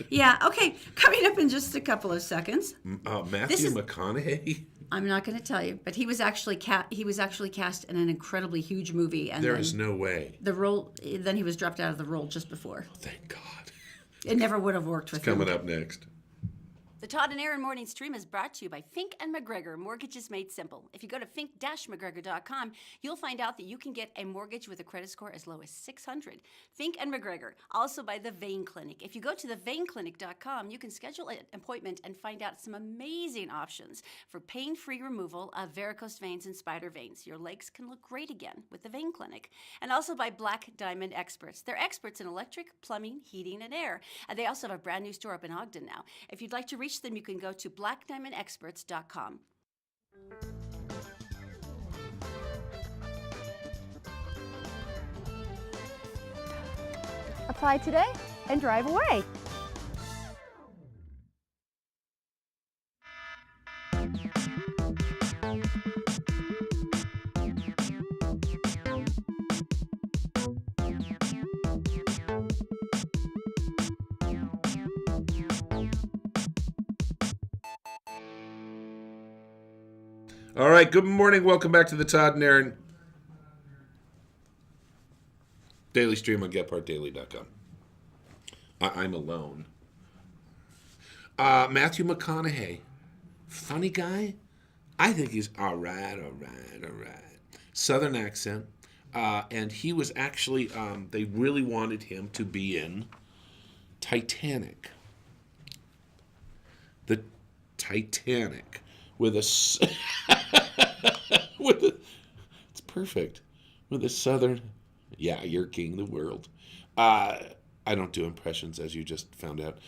Speaker 2: yeah, okay. Coming up in just a couple of seconds.
Speaker 1: Matthew McConaughey.
Speaker 2: I'm not going to tell you, but he was actually cast in an incredibly huge movie, and
Speaker 1: there is no way.
Speaker 2: The role. Then he was dropped out of the role just before.
Speaker 1: Thank God.
Speaker 2: It never would have worked with him.
Speaker 1: Coming up next.
Speaker 5: The Todd and Erin Morning Stream is brought to you by Fink & McGregor, Mortgages Made Simple. If you go to fink-mcgregor.com, you'll find out that you can get a mortgage with a credit score as low as 600. Fink & McGregor, also by the Vein Clinic. If you go to theveinclinic.com, you can schedule an appointment and find out some amazing options for pain-free removal of varicose veins and spider veins. Your legs can look great again with the Vein Clinic. And also by Black Diamond Experts. They're experts in electric, plumbing, heating, and air. And they also have a brand new store up in Ogden now. If you'd like to reach reach them, you can go to blackdiamondexperts.com.
Speaker 3: Apply today and drive away.
Speaker 1: All right, good morning. Welcome back to the Todd and Erin daily stream on GetPartDaily.com. I'm alone. Matthew McConaughey, funny guy. I think he's all right. Southern accent. And he was actually, they really wanted him to be in Titanic. The Titanic. With a, it's perfect. With a southern, yeah, you're king of the world. I don't do impressions, as you just found out.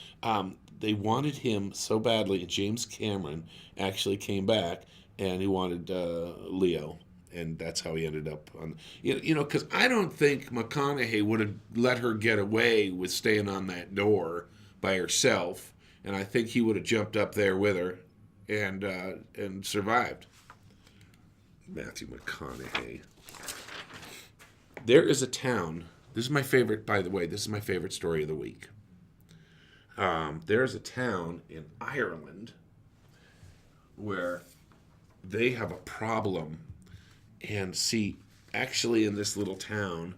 Speaker 1: They wanted him so badly, and James Cameron actually came back, and he wanted Leo, and that's how he ended up on. Because I don't think McConaughey would have let her get away with staying on that door by herself, and I think he would have jumped up there with her. And survived. Matthew McConaughey. There is a town. This is my favorite, by the way. This is my favorite story of the week. There is a town in Ireland where they have a problem. And see, actually, in this little town,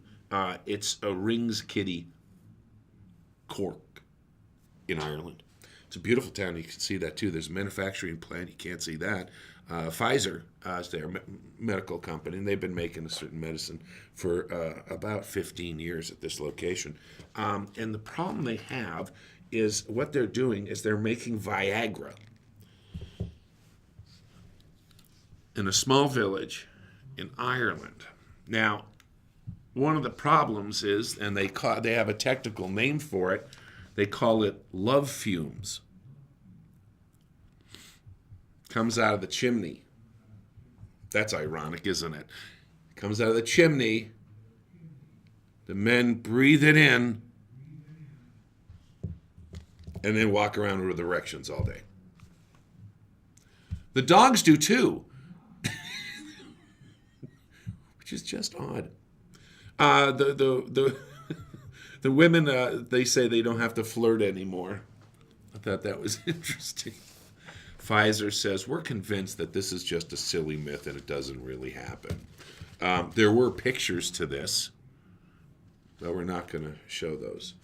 Speaker 1: it's a Rings Kitty Cork in Ireland. It's a beautiful town. You can see that, too. There's a manufacturing plant. You can't see that. Pfizer is their medical company, and they've been making a certain medicine for about 15 years at this location. And the problem they have is what they're doing is they're making Viagra in a small village in Ireland. Now, one of the problems is, and they have a technical name for it, they call it love fumes. Comes out of the chimney. That's ironic, isn't it? Comes out of the chimney. The men breathe it in and then walk around with erections all day. The dogs do too. Which is just odd. The women, they say they don't have to flirt anymore. I thought that was interesting. Pfizer says, we're convinced that this is just a silly myth and it doesn't really happen. There were pictures to this, but we're not going to show those.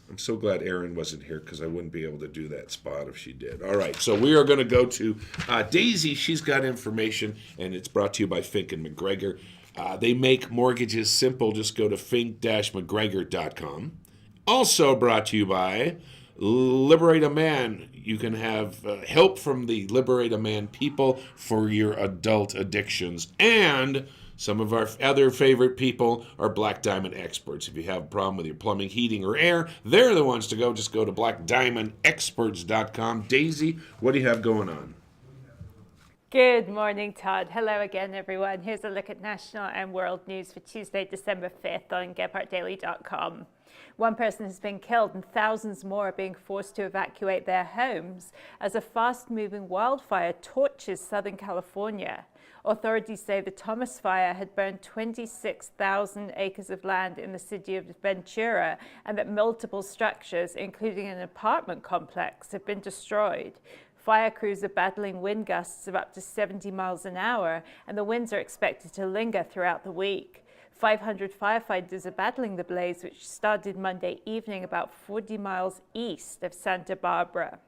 Speaker 1: I'm so glad Erin wasn't here because I wouldn't be able to do that spot if she did. All right, so we are going to go to Daisy. She's got information, and it's brought to you by Fink and McGregor. They make mortgages simple. Just go to fink-mcgregor.com. Also brought to you by Liberate a Man. You can have help from the Liberate a Man people for your adult addictions. And some of our other favorite people are Black Diamond Experts. If you have a problem with your plumbing, heating, or air, they're the ones to go. Just go to blackdiamondexperts.com. Daisy, what do you have going on?
Speaker 3: Good morning, Todd. Hello again, everyone. Here's a look at national and world news for Tuesday, December 5th on GetPartDaily.com. One person has been killed and thousands more are being forced to evacuate their homes as a fast-moving wildfire torches Southern California. Authorities say the Thomas Fire had burned 26,000 acres of land in the city of Ventura and that multiple structures, including an apartment complex, have been destroyed. Fire crews are battling wind gusts of up to 70 miles an hour, and the winds are expected to linger throughout the week. 500 firefighters are battling the blaze, which started Monday evening about 40 miles east of Santa Barbara.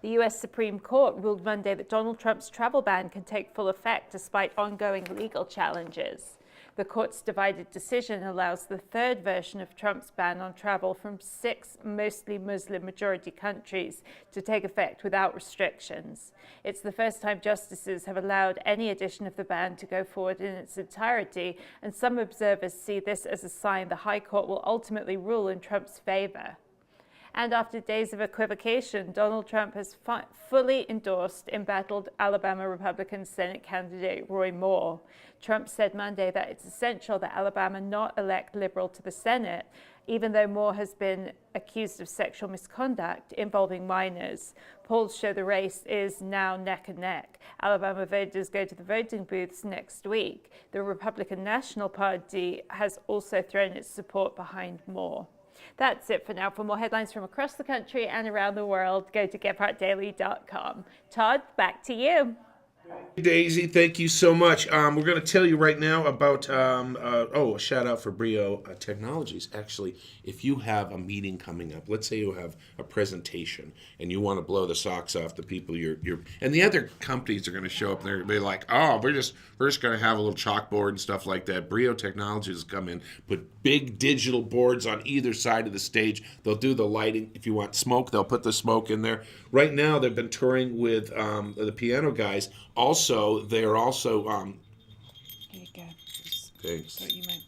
Speaker 3: The U.S. Supreme Court ruled Monday that Donald Trump's travel ban can take full effect despite ongoing legal challenges. The court's divided decision allows the third version of Trump's ban on travel from 6 mostly Muslim-majority countries to take effect without restrictions. It's the first time justices have allowed any addition of the ban to go forward in its entirety, and some observers see this as a sign the High Court will ultimately rule in Trump's favor. And after days of equivocation, Donald Trump has fully endorsed embattled Alabama Republican Senate candidate Roy Moore. Trump said Monday that it's essential that Alabama not elect liberal to the Senate, even though Moore has been accused of sexual misconduct involving minors. Polls show the race is now neck and neck. Alabama voters go to the voting booths next week. The Republican National Party has also thrown its support behind Moore. That's it for now. For more headlines from across the country and around the world, go to GephartDaily.com. Todd, back to you.
Speaker 1: Daisy, thank you so much. We're going to tell you right now about, a shout out for Brio Technologies. Actually, if you have a meeting coming up, let's say you have a presentation and you want to blow the socks off the people and the other companies are going to show up and they're like, oh, we're just going to have a little chalkboard and stuff like that. Brio Technologies come in, put big digital boards on either side of the stage. They'll do the lighting. If you want smoke, they'll put the smoke in there. Right now, they've been touring with the piano guys. They're also.
Speaker 7: Here you go.
Speaker 1: Thanks.
Speaker 7: Thought you might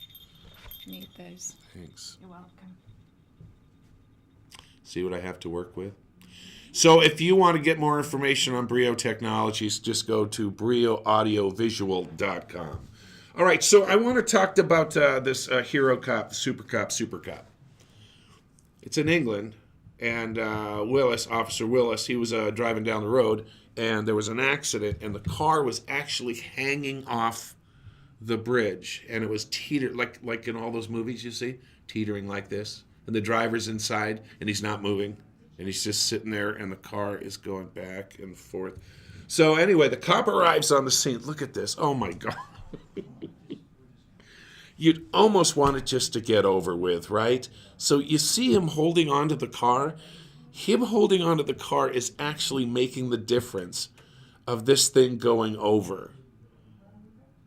Speaker 7: need those.
Speaker 1: Thanks.
Speaker 7: You're welcome.
Speaker 1: See what I have to work with? So if you want to get more information on Brio Technologies, just go to brioaudiovisual.com. All right, so I want to talk about this hero cop, the super cop. It's in England, and Officer Willis, he was driving down the road, and there was an accident, and the car was actually hanging off the bridge, and it was teetered, like in all those movies you see, teetering like this, and the driver's inside, and he's not moving, and he's just sitting there, and the car is going back and forth. So anyway, the cop arrives on the scene. Look at this. Oh, my God. You'd almost want it just to get over with, right? So you see him holding onto the car. Him holding onto the car is actually making the difference of this thing going over.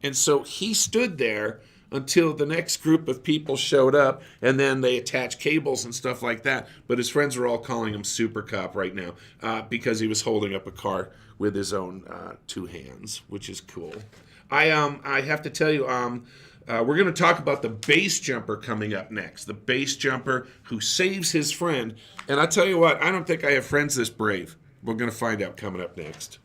Speaker 1: And so he stood there until the next group of people showed up, and then they attached cables and stuff like that. But his friends are all calling him Super Cop right now because he was holding up a car with his own two hands, which is cool. I have to tell you, we're going to talk about the base jumper coming up next. The base jumper who saves his friend. And I tell you what, I don't think I have friends this brave. We're going to find out coming up next.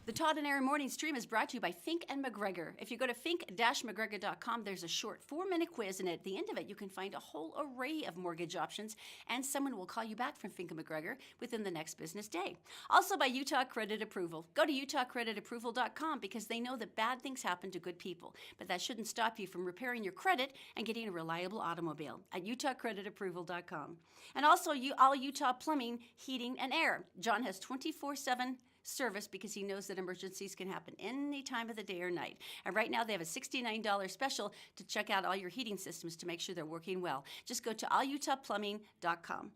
Speaker 5: The Todd and Erin Morning Stream is brought to you by Fink and McGregor. If you go to fink-mcgregor.com, there's a short 4-minute quiz, and at the end of it, you can find a whole array of mortgage options, and someone will call you back from Fink and McGregor within the next business day. Also by Utah Credit Approval. Go to utahcreditapproval.com because they know that bad things happen to good people, but that shouldn't stop you from repairing your credit and getting a reliable automobile at utahcreditapproval.com. And also all Utah Plumbing, Heating, and Air. John has 24/7 service because he knows that emergencies can happen any time of the day or night. And right now they have a $69 special to check out all your heating systems to make sure they're working well. Just go to allutahplumbing.com.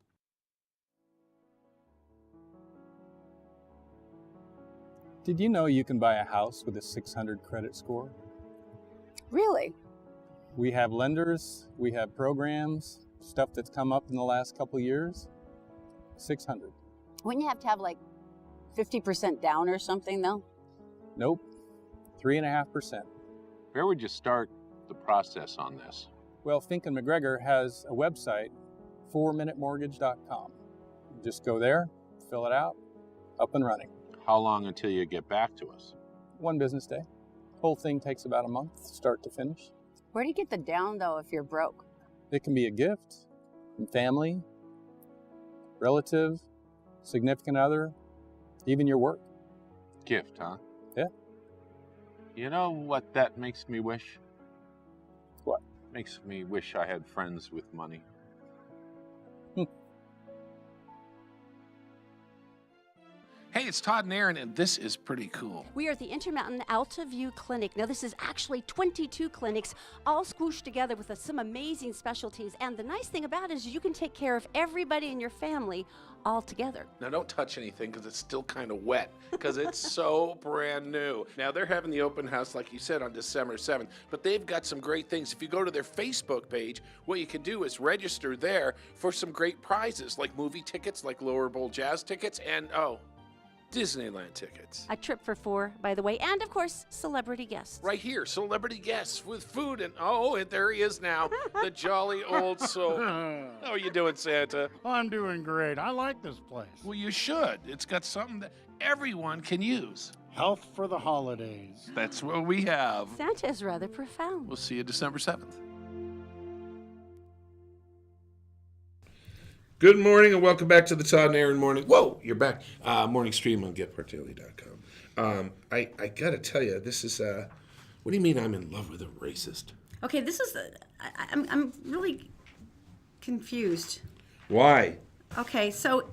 Speaker 8: Did you know you can buy a house with a 600 credit score?
Speaker 9: Really?
Speaker 8: We have lenders, we have programs, stuff that's come up in the last couple years. 600.
Speaker 9: Wouldn't you have to have like 50% down or something, though?
Speaker 8: Nope. 3.5%.
Speaker 10: Where would you start the process on this?
Speaker 8: Well, Fink and McGregor has a website, 4minutemortgage.com. Just go there, fill it out, up and running.
Speaker 10: How long until you get back to us?
Speaker 8: 1 business day. Whole thing takes about a month, start to finish.
Speaker 9: Where do you get the down, though, if you're broke?
Speaker 8: It can be a gift from family, relative, significant other, even your work.
Speaker 10: Gift, huh?
Speaker 8: Yeah.
Speaker 10: You know what that makes me wish?
Speaker 8: What?
Speaker 10: Makes me wish I had friends with money.
Speaker 4: Hey, it's Todd and Erin, and this is pretty cool.
Speaker 5: We are at the Intermountain Alta View Clinic. Now, this is actually 22 clinics, all squooshed together with some amazing specialties. And the nice thing about it is you can take care of everybody in your family all together.
Speaker 4: Now, don't touch anything because it's still kind of wet because it's so brand new. Now, they're having the open house, like you said, on December 7th, but they've got some great things. If you go to their Facebook page, what you can do is register there for some great prizes like movie tickets, like Lower Bowl Jazz tickets, and Disneyland tickets.
Speaker 5: A trip for 4, by the way, and of course, celebrity guests.
Speaker 4: Right here, celebrity guests with food and and there he is now, the jolly old soul. How are you doing, Santa?
Speaker 6: I'm doing great. I like this place.
Speaker 4: Well, you should. It's got something that everyone can use.
Speaker 6: Health for the holidays.
Speaker 4: That's what we have.
Speaker 5: Santa is rather profound.
Speaker 4: We'll see you December 7th.
Speaker 1: Good morning and welcome back to the Todd and Erin morning. Whoa, you're back. Morning stream on getpartdaily.com. I gotta tell you, this is what do you mean I'm in love with a racist?
Speaker 2: Okay, this is I'm really confused.
Speaker 1: Why?
Speaker 2: Okay, so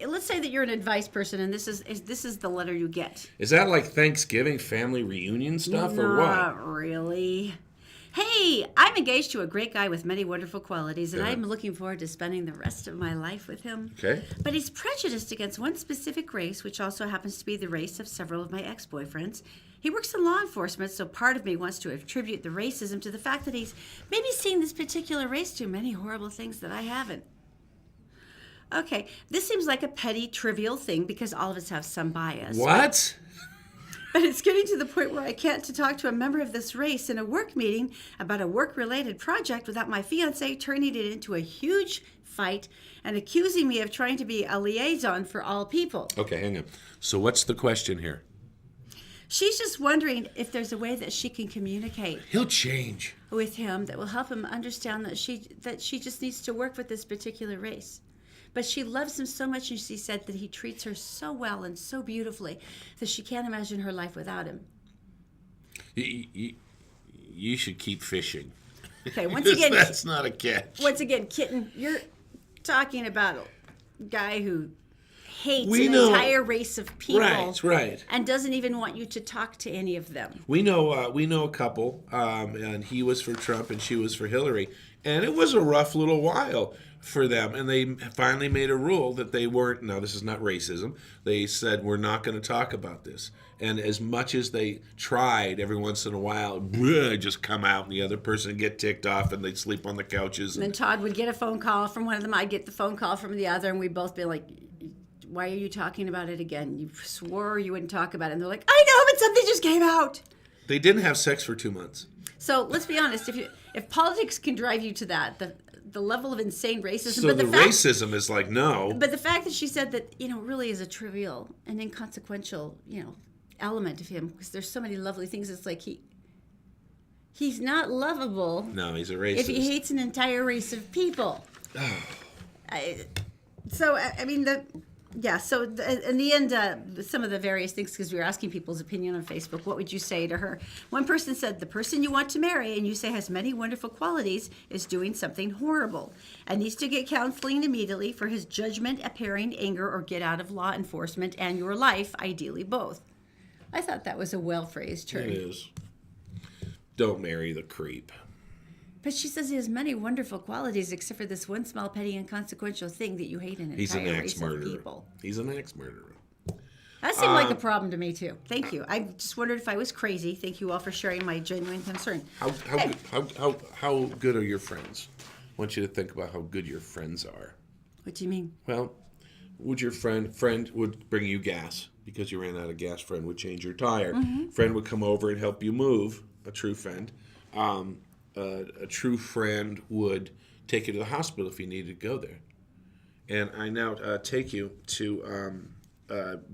Speaker 2: let's say that you're an advice person, and this is the letter you get.
Speaker 1: Is that like Thanksgiving family reunion stuff or what?
Speaker 2: Not really. Hey, I'm engaged to a great guy with many wonderful qualities, and I'm looking forward to spending the rest of my life with him.
Speaker 1: Okay.
Speaker 2: But he's prejudiced against one specific race, which also happens to be the race of several of my ex-boyfriends. He works in law enforcement, so part of me wants to attribute the racism to the fact that he's maybe seen this particular race do many horrible things that I haven't. Okay, this seems like a petty, trivial thing because all of us have some bias.
Speaker 1: What?
Speaker 2: But it's getting to the point where I can't talk to a member of this race in a work meeting about a work-related project without my fiancé turning it into a huge fight and accusing me of trying to be a liaison for all people.
Speaker 1: Okay, hang on. So what's the question here?
Speaker 2: She's just wondering if there's a way that she can communicate
Speaker 1: He'll change.
Speaker 2: with him that will help him understand that she just needs to work with this particular race. But she loves him so much, and she said that he treats her so well and so beautifully that she can't imagine her life without him.
Speaker 1: You should keep fishing.
Speaker 2: Okay, once again,
Speaker 1: that's not a catch.
Speaker 2: Once again, Kitten, you're talking about a guy who hates entire race of people,
Speaker 1: right,
Speaker 2: and doesn't even want you to talk to any of them.
Speaker 1: We know a couple, and he was for Trump and she was for Hillary, and it was a rough little while for them, and they finally made a rule that they weren't. Now, this is not racism. They said we're not going to talk about this. And as much as they tried, every once in a while, just come out, and the other person get ticked off, and they'd sleep on the couches.
Speaker 2: And then Todd would get a phone call from one of them. I'd get the phone call from the other, and we'd both be like, "Why are you talking about it again? You swore you wouldn't talk about it." And they're like, "I know, but something just came out."
Speaker 1: They didn't have sex for 2 months.
Speaker 2: So let's be honest. If politics can drive you to that, the level of insane racism.
Speaker 1: So
Speaker 2: but
Speaker 1: the racism is like, no.
Speaker 2: But the fact that she said that, really is a trivial and inconsequential, element of him, because there's so many lovely things. It's like he's not lovable.
Speaker 1: No, he's a racist.
Speaker 2: If he hates an entire race of people. So in the end, some of the various things, because we were asking people's opinion on Facebook, what would you say to her? One person said, the person you want to marry and you say has many wonderful qualities is doing something horrible and needs to get counseling immediately for his judgment, appearing anger, or get out of law enforcement and your life, ideally both. I thought that was a well-phrased term.
Speaker 1: It is. Don't marry the creep.
Speaker 2: But she says he has many wonderful qualities, except for this one small, petty, inconsequential thing that you hate in an entire race of people.
Speaker 1: He's an axe murderer.
Speaker 2: That seemed like a problem to me too. Thank you. I just wondered if I was crazy. Thank you all for sharing my genuine concern.
Speaker 1: How good are your friends? I want you to think about how good your friends are.
Speaker 2: What do you mean?
Speaker 1: Well, would your friend would bring you gas because you ran out of gas? Friend would change your tire.
Speaker 2: Mm-hmm.
Speaker 1: Friend would come over and help you move. A true friend. A true friend would take you to the hospital if you needed to go there. And I now take you to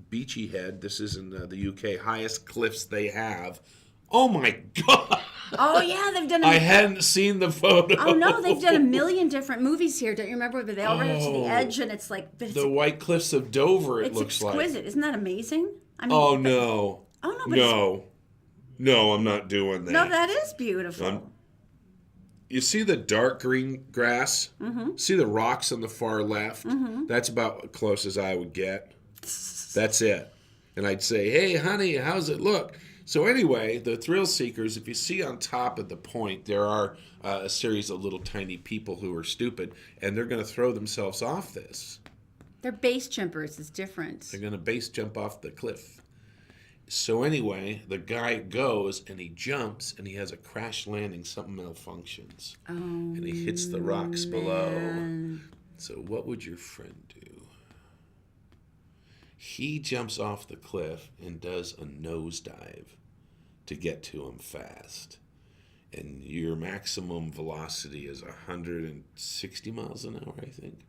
Speaker 1: Beachy Head. This is in the UK. Highest cliffs they have. Oh my God!
Speaker 2: Oh yeah, they've done.
Speaker 1: I hadn't seen the photo.
Speaker 2: Oh no, they've done a million different movies here. Don't you remember? But they all run up to the edge, and it's like
Speaker 1: the White Cliffs of Dover. It looks
Speaker 2: exquisite.
Speaker 1: like.
Speaker 2: It's exquisite. Isn't that amazing? I mean,
Speaker 1: Oh no! No, I'm not doing that.
Speaker 2: No, that is beautiful.
Speaker 1: You see the dark green grass?
Speaker 2: Mm-hmm.
Speaker 1: See the rocks on the far left?
Speaker 2: Mm-hmm.
Speaker 1: That's about as close as I would get. That's it. And I'd say, hey, honey, how's it look? So anyway, the thrill seekers, if you see on top of the point, there are a series of little tiny people who are stupid, and they're going to throw themselves off this.
Speaker 2: They're base jumpers. It's different.
Speaker 1: They're going to base jump off the cliff. So anyway, the guy goes and he jumps and he has a crash landing. Something malfunctions.
Speaker 2: Oh,
Speaker 1: and he hits the rocks below. So what would your friend do? He jumps off the cliff and does a nosedive to get to him fast. And your maximum velocity is 160 miles an hour, I think.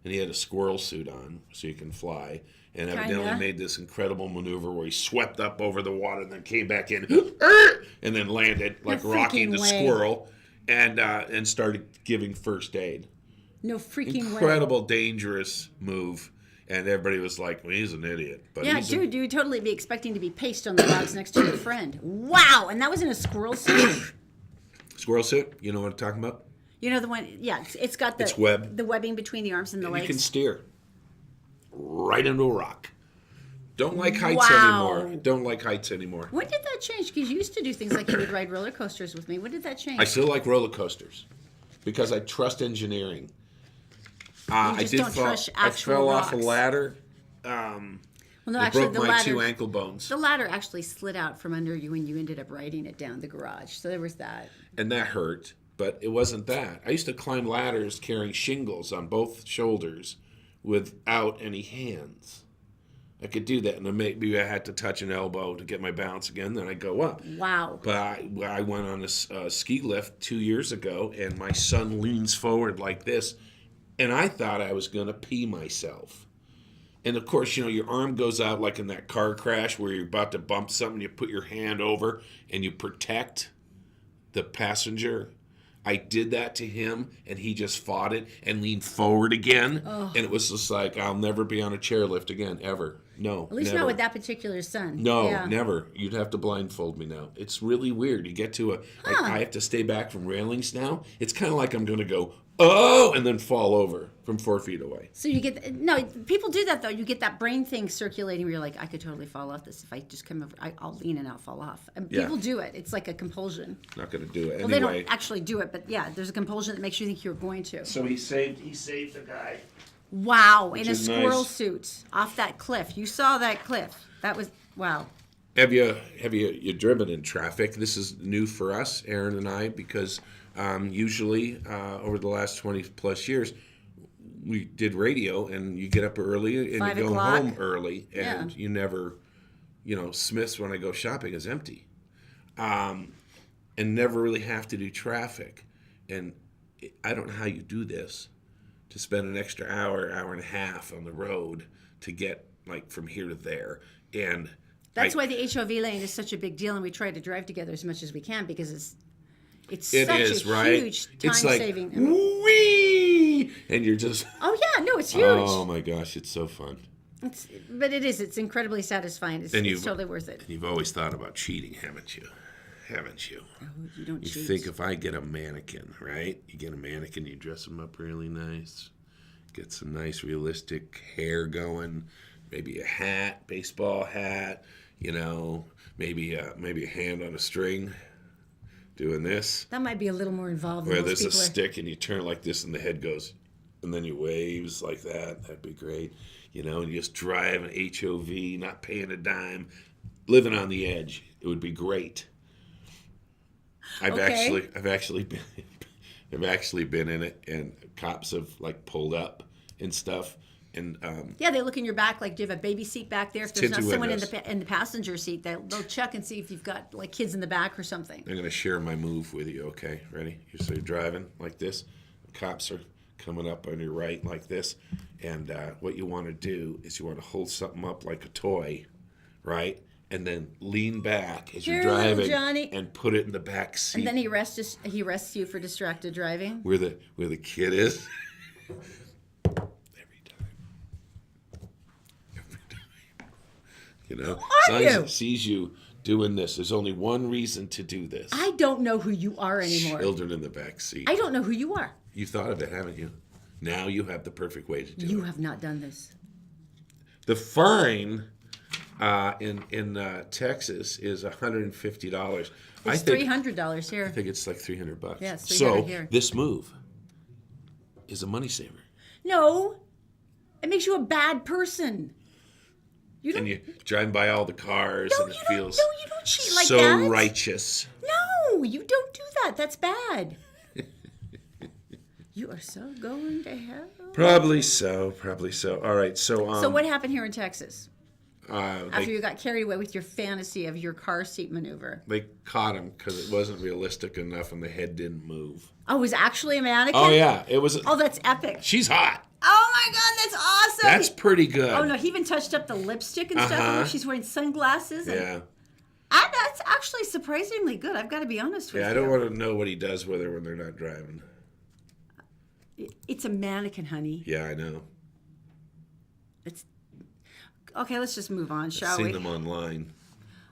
Speaker 1: And he had a squirrel suit on so you can fly. And evidently
Speaker 2: Kinda.
Speaker 1: made this incredible maneuver where he swept up over the water and then came back in and then landed like
Speaker 2: No
Speaker 1: Rocky
Speaker 2: freaking
Speaker 1: the
Speaker 2: way.
Speaker 1: squirrel and started giving first aid.
Speaker 2: No freaking way.
Speaker 1: Incredible, dangerous move. And everybody was like, well, he's an idiot. But
Speaker 2: Yeah,
Speaker 1: he's
Speaker 2: dude, you would totally be expecting to be paced on the rocks next to your friend. Wow, and that was in a squirrel suit?
Speaker 1: Squirrel suit, you know what I'm talking about?
Speaker 2: You know the one, yeah, it's got the,
Speaker 1: It's web.
Speaker 2: the webbing between the arms and the
Speaker 1: And
Speaker 2: legs.
Speaker 1: you can steer right into a rock. Don't like heights
Speaker 2: Wow.
Speaker 1: anymore. Don't like heights anymore.
Speaker 2: When did that change? Because you used to do things like you would ride roller coasters with me. When did that change?
Speaker 1: I still like roller coasters because I trust engineering. I
Speaker 2: just
Speaker 1: did
Speaker 2: don't
Speaker 1: fall.
Speaker 2: trust
Speaker 1: I
Speaker 2: actual
Speaker 1: fell off a
Speaker 2: rocks.
Speaker 1: ladder.
Speaker 2: Well, no,
Speaker 1: It
Speaker 2: actually,
Speaker 1: broke
Speaker 2: the
Speaker 1: my
Speaker 2: ladder,
Speaker 1: 2 ankle bones,
Speaker 2: the ladder actually slid out from under you when you ended up riding it down the garage. So there was that.
Speaker 1: and that hurt. But it wasn't that. I used to climb ladders carrying shingles on both shoulders without any hands. I could do that, and then maybe I had to touch an elbow to get my balance again. Then I go up.
Speaker 2: Wow.
Speaker 1: But I went on a ski lift 2 years ago, and my son leans forward like this, and I thought I was going to pee myself. And of course, you know, your arm goes out like in that car crash where you're about to bump something. You put your hand over and you protect the passenger. I did that to him, and he just fought it and leaned forward again.
Speaker 2: Oh.
Speaker 1: And it was just like, I'll never be on a chairlift again, ever. No,
Speaker 2: At least
Speaker 1: never.
Speaker 2: not with that particular son.
Speaker 1: No,
Speaker 2: Yeah.
Speaker 1: never. You'd have to blindfold me now. It's really weird. You get to I have to stay back from railings now. It's kind of like I'm going to go, oh, and then fall over from 4 feet away.
Speaker 2: So you get no. People do that though. You get that brain thing circulating where you're like, I could totally fall off this if I just come over. I'll lean and I'll fall off. And
Speaker 1: Yeah.
Speaker 2: people do it. It's like a compulsion.
Speaker 1: Not going to do it
Speaker 2: Well, they
Speaker 1: anyway.
Speaker 2: don't actually do it, but yeah, there's a compulsion that makes you think you're going to.
Speaker 1: So he saved the guy.
Speaker 2: Wow, in a
Speaker 1: is
Speaker 2: squirrel
Speaker 1: nice.
Speaker 2: suit off that cliff. You saw that cliff. That was wow.
Speaker 1: Have you driven in traffic? This is new for us, Erin and I, because usually over the last 20 plus years, we did radio, and you get up early and
Speaker 2: 5
Speaker 1: you go
Speaker 2: o'clock.
Speaker 1: home early, and
Speaker 2: Yeah.
Speaker 1: you never, Smith's when I go shopping is empty, and never really have to do traffic. And I don't know how you do this, to spend an extra hour and a half on the road to get like from here to there, and
Speaker 2: That's why the HOV lane is such a big deal, and we try to drive together as much as we can because it's
Speaker 1: it
Speaker 2: such
Speaker 1: is
Speaker 2: a
Speaker 1: right.
Speaker 2: huge
Speaker 1: It's like
Speaker 2: time-saving.
Speaker 1: wee, and you're just
Speaker 2: Oh yeah, no, it's huge.
Speaker 1: oh my gosh, it's so fun.
Speaker 2: But it is. It's incredibly satisfying. It's totally worth it.
Speaker 1: You've always thought about cheating, haven't you? Haven't you?
Speaker 2: Oh, you don't
Speaker 1: You
Speaker 2: cheat.
Speaker 1: think if I get a mannequin, right? You get a mannequin, you dress them up really nice, get some nice realistic hair going, maybe a hat, baseball hat, maybe a hand on a string, doing this.
Speaker 2: That might be a little more involved.
Speaker 1: Where
Speaker 2: Than
Speaker 1: there's
Speaker 2: most
Speaker 1: a
Speaker 2: people
Speaker 1: stick and you turn like this and the head goes, and then you waves like that. That'd be great. And you just drive an HOV, not paying a dime, living on the edge. It would be great. I've
Speaker 2: Okay.
Speaker 1: actually been in it, and cops have like pulled up and stuff. And
Speaker 2: Yeah, they look in your back like, do you have a baby seat back there? If there's not
Speaker 1: tinted
Speaker 2: someone
Speaker 1: windows.
Speaker 2: in the passenger seat, they'll check and see if you've got like kids in the back or something.
Speaker 1: I'm gonna share my move with you. Okay, ready? So you're driving like this. Cops are coming up on your right like this, and what you want to do is you want to hold something up like a toy, right? And then lean back as you're
Speaker 2: Here, little
Speaker 1: driving
Speaker 2: Johnny.
Speaker 1: and put it in the back seat
Speaker 2: And then he arrests you for distracted driving.
Speaker 1: where the kid is. Every time. As long as
Speaker 2: you?
Speaker 1: it sees you doing this, there's only one reason to do this.
Speaker 2: I don't know who you are anymore.
Speaker 1: Children in the back seat.
Speaker 2: I don't know who you are.
Speaker 1: You've thought of it, haven't you? Now you have the perfect way to do
Speaker 2: You
Speaker 1: it.
Speaker 2: have not done this.
Speaker 1: The fine in Texas is $150.
Speaker 2: It's $300 here.
Speaker 1: I think it's like $300.
Speaker 2: Yeah, it's
Speaker 1: so
Speaker 2: $300 here.
Speaker 1: this move is a money saver.
Speaker 2: No, it makes you a bad person. You don't.
Speaker 1: And you drive by all the cars,
Speaker 2: No,
Speaker 1: and it
Speaker 2: you don't.
Speaker 1: feels
Speaker 2: No, you don't cheat like
Speaker 1: so
Speaker 2: that.
Speaker 1: righteous.
Speaker 2: No, you don't do that. That's bad. You are so going to hell.
Speaker 1: Probably so. All right,
Speaker 2: So what happened here in Texas?
Speaker 1: After
Speaker 2: After you got carried away with your fantasy of your car seat maneuver.
Speaker 1: they caught him because it wasn't realistic enough and the head didn't move.
Speaker 2: Oh, it was actually a mannequin?
Speaker 1: Oh, yeah. It was.
Speaker 2: Oh, that's epic.
Speaker 1: She's hot.
Speaker 2: Oh, my God, that's awesome.
Speaker 1: That's pretty good.
Speaker 2: Oh, no, he even touched up the lipstick and stuff. And she's wearing sunglasses. And,
Speaker 1: Yeah.
Speaker 2: that's actually surprisingly good. I've got to be honest with you.
Speaker 1: Yeah, I don't want to know what he does with her when they're not driving.
Speaker 2: It's a mannequin, honey.
Speaker 1: Yeah, I know.
Speaker 2: It's okay. Let's just move on,
Speaker 1: I've
Speaker 2: shall
Speaker 1: seen
Speaker 2: we?
Speaker 1: them online.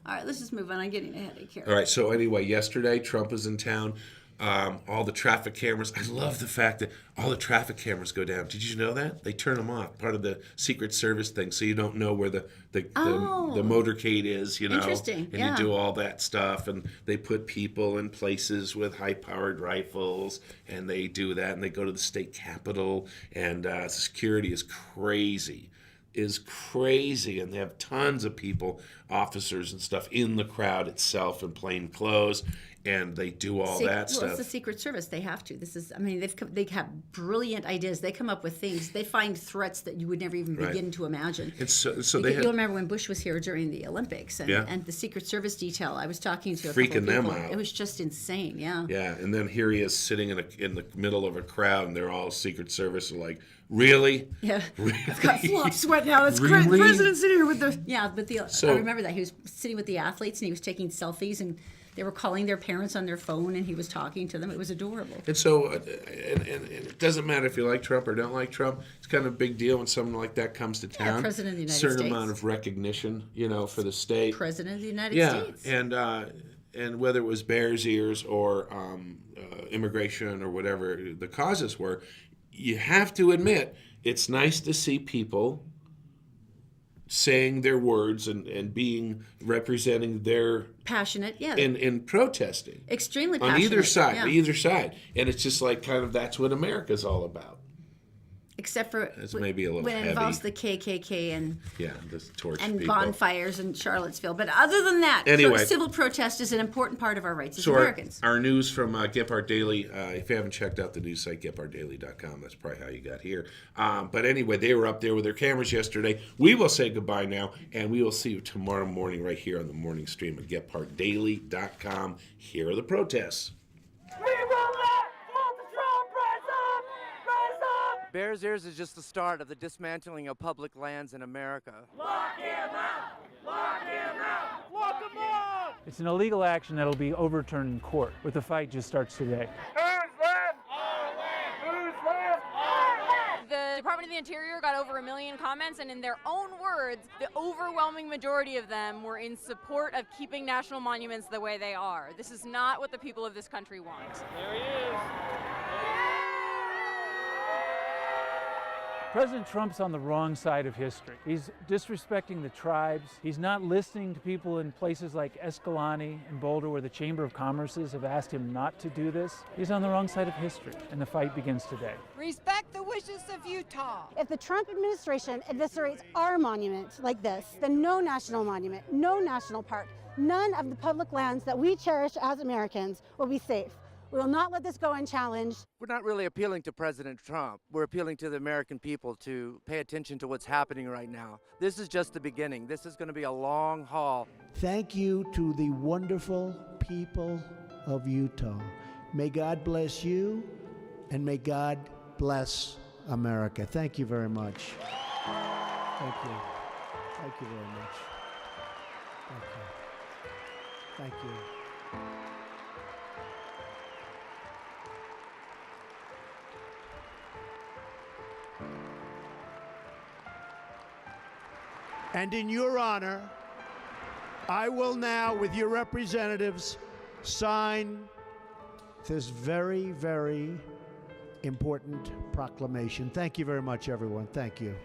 Speaker 2: All right, let's just move on. I'm getting a headache here.
Speaker 1: All right, so anyway, yesterday, Trump was in town. All the traffic cameras. I love the fact that all the traffic cameras go down. Did you know that? They turn them off. Part of the Secret Service thing, so you don't know where the motorcade is, you know.
Speaker 2: Interesting,
Speaker 1: And
Speaker 2: yeah.
Speaker 1: you do all that stuff, and they put people in places with high-powered rifles, and they do that, and they go to the state capitol, and security is crazy. And they have tons of people, officers and stuff, in the crowd itself in plain clothes, and they do all that
Speaker 2: Well,
Speaker 1: stuff.
Speaker 2: it's the Secret Service. They have to. They have brilliant ideas. They come up with things. They find threats that you would never even begin to imagine.
Speaker 1: And so they
Speaker 2: You'll remember when Bush was here during the Olympics, and,
Speaker 1: Yeah.
Speaker 2: and the Secret Service detail. I was talking to a
Speaker 1: Freaking
Speaker 2: couple of
Speaker 1: them
Speaker 2: people.
Speaker 1: out.
Speaker 2: It was just insane. Yeah.
Speaker 1: Yeah, and then here he is sitting in the middle of a crowd, and they're all Secret Service, are like, really?
Speaker 2: Yeah.
Speaker 1: Really?
Speaker 2: I've got flop sweat now. It's
Speaker 1: Really?
Speaker 2: the president sitting here with the I
Speaker 1: So-
Speaker 2: remember that he was sitting with the athletes and he was taking selfies and they were calling their parents on their phone and he was talking to them. It was adorable.
Speaker 1: And so, and it doesn't matter if you like Trump or don't like Trump. It's kind of a big deal when someone like that comes to town.
Speaker 2: President of the United
Speaker 1: Certain
Speaker 2: States.
Speaker 1: amount of recognition, for the state.
Speaker 2: President of the United States.
Speaker 1: And whether it was Bears Ears or immigration or whatever the causes were, you have to admit it's nice to see people saying their words and representing their
Speaker 2: Passionate, yeah.
Speaker 1: in protesting
Speaker 2: Extremely
Speaker 1: on
Speaker 2: passionate.
Speaker 1: either side, and it's just like kind of that's what America's all about.
Speaker 2: Except for
Speaker 1: It's maybe a little
Speaker 2: when it
Speaker 1: heavy.
Speaker 2: involves the KKK and
Speaker 1: The torch
Speaker 2: and
Speaker 1: people.
Speaker 2: bonfires in Charlottesville. But other than that,
Speaker 1: Anyway.
Speaker 2: civil protest is an important part of our rights as
Speaker 1: So
Speaker 2: Americans.
Speaker 1: our news from Gephardt Daily, if you haven't checked out the news site, gephartdaily.com, that's probably how you got here. But anyway, they were up there with their cameras yesterday. We will say goodbye now, and we will see you tomorrow morning right here on the morning stream at gephartdaily.com. Here are the protests.
Speaker 11: Bears Ears is just the start of the dismantling of public lands in America.
Speaker 12: Lock him out! Lock him out! Lock him out!
Speaker 13: It's an illegal action that'll be overturned in court, but the fight just starts today.
Speaker 12: Who's left? Our land! Who's left? Our land!
Speaker 14: The Department of the Interior got over 1 million comments, and in their own words, the overwhelming majority of them were in support of keeping national monuments the way they are. This is not what the people of this country want.
Speaker 12: There he is.
Speaker 13: President Trump's on the wrong side of history. He's disrespecting the tribes. He's not listening to people in places like Escalante and Boulder where the Chamber of Commerces have asked him not to do this. He's on the wrong side of history, and the fight begins today.
Speaker 15: Respect the wishes of Utah.
Speaker 16: If the Trump administration eviscerates our monument like this, then no national monument, no national park, none of the public lands that we cherish as Americans will be safe. We will not let this go unchallenged.
Speaker 11: We're not really appealing to President Trump. We're appealing to the American people to pay attention to what's happening right now. This is just the beginning. This is going to be a long haul.
Speaker 17: Thank you to the wonderful people of Utah. May God bless you, and may God bless America. Thank you very much. Thank you. Thank you very much. Thank you. Thank you. And in your honor, I will now, with your representatives, sign this very, very important proclamation. Thank you very much, everyone. Thank you.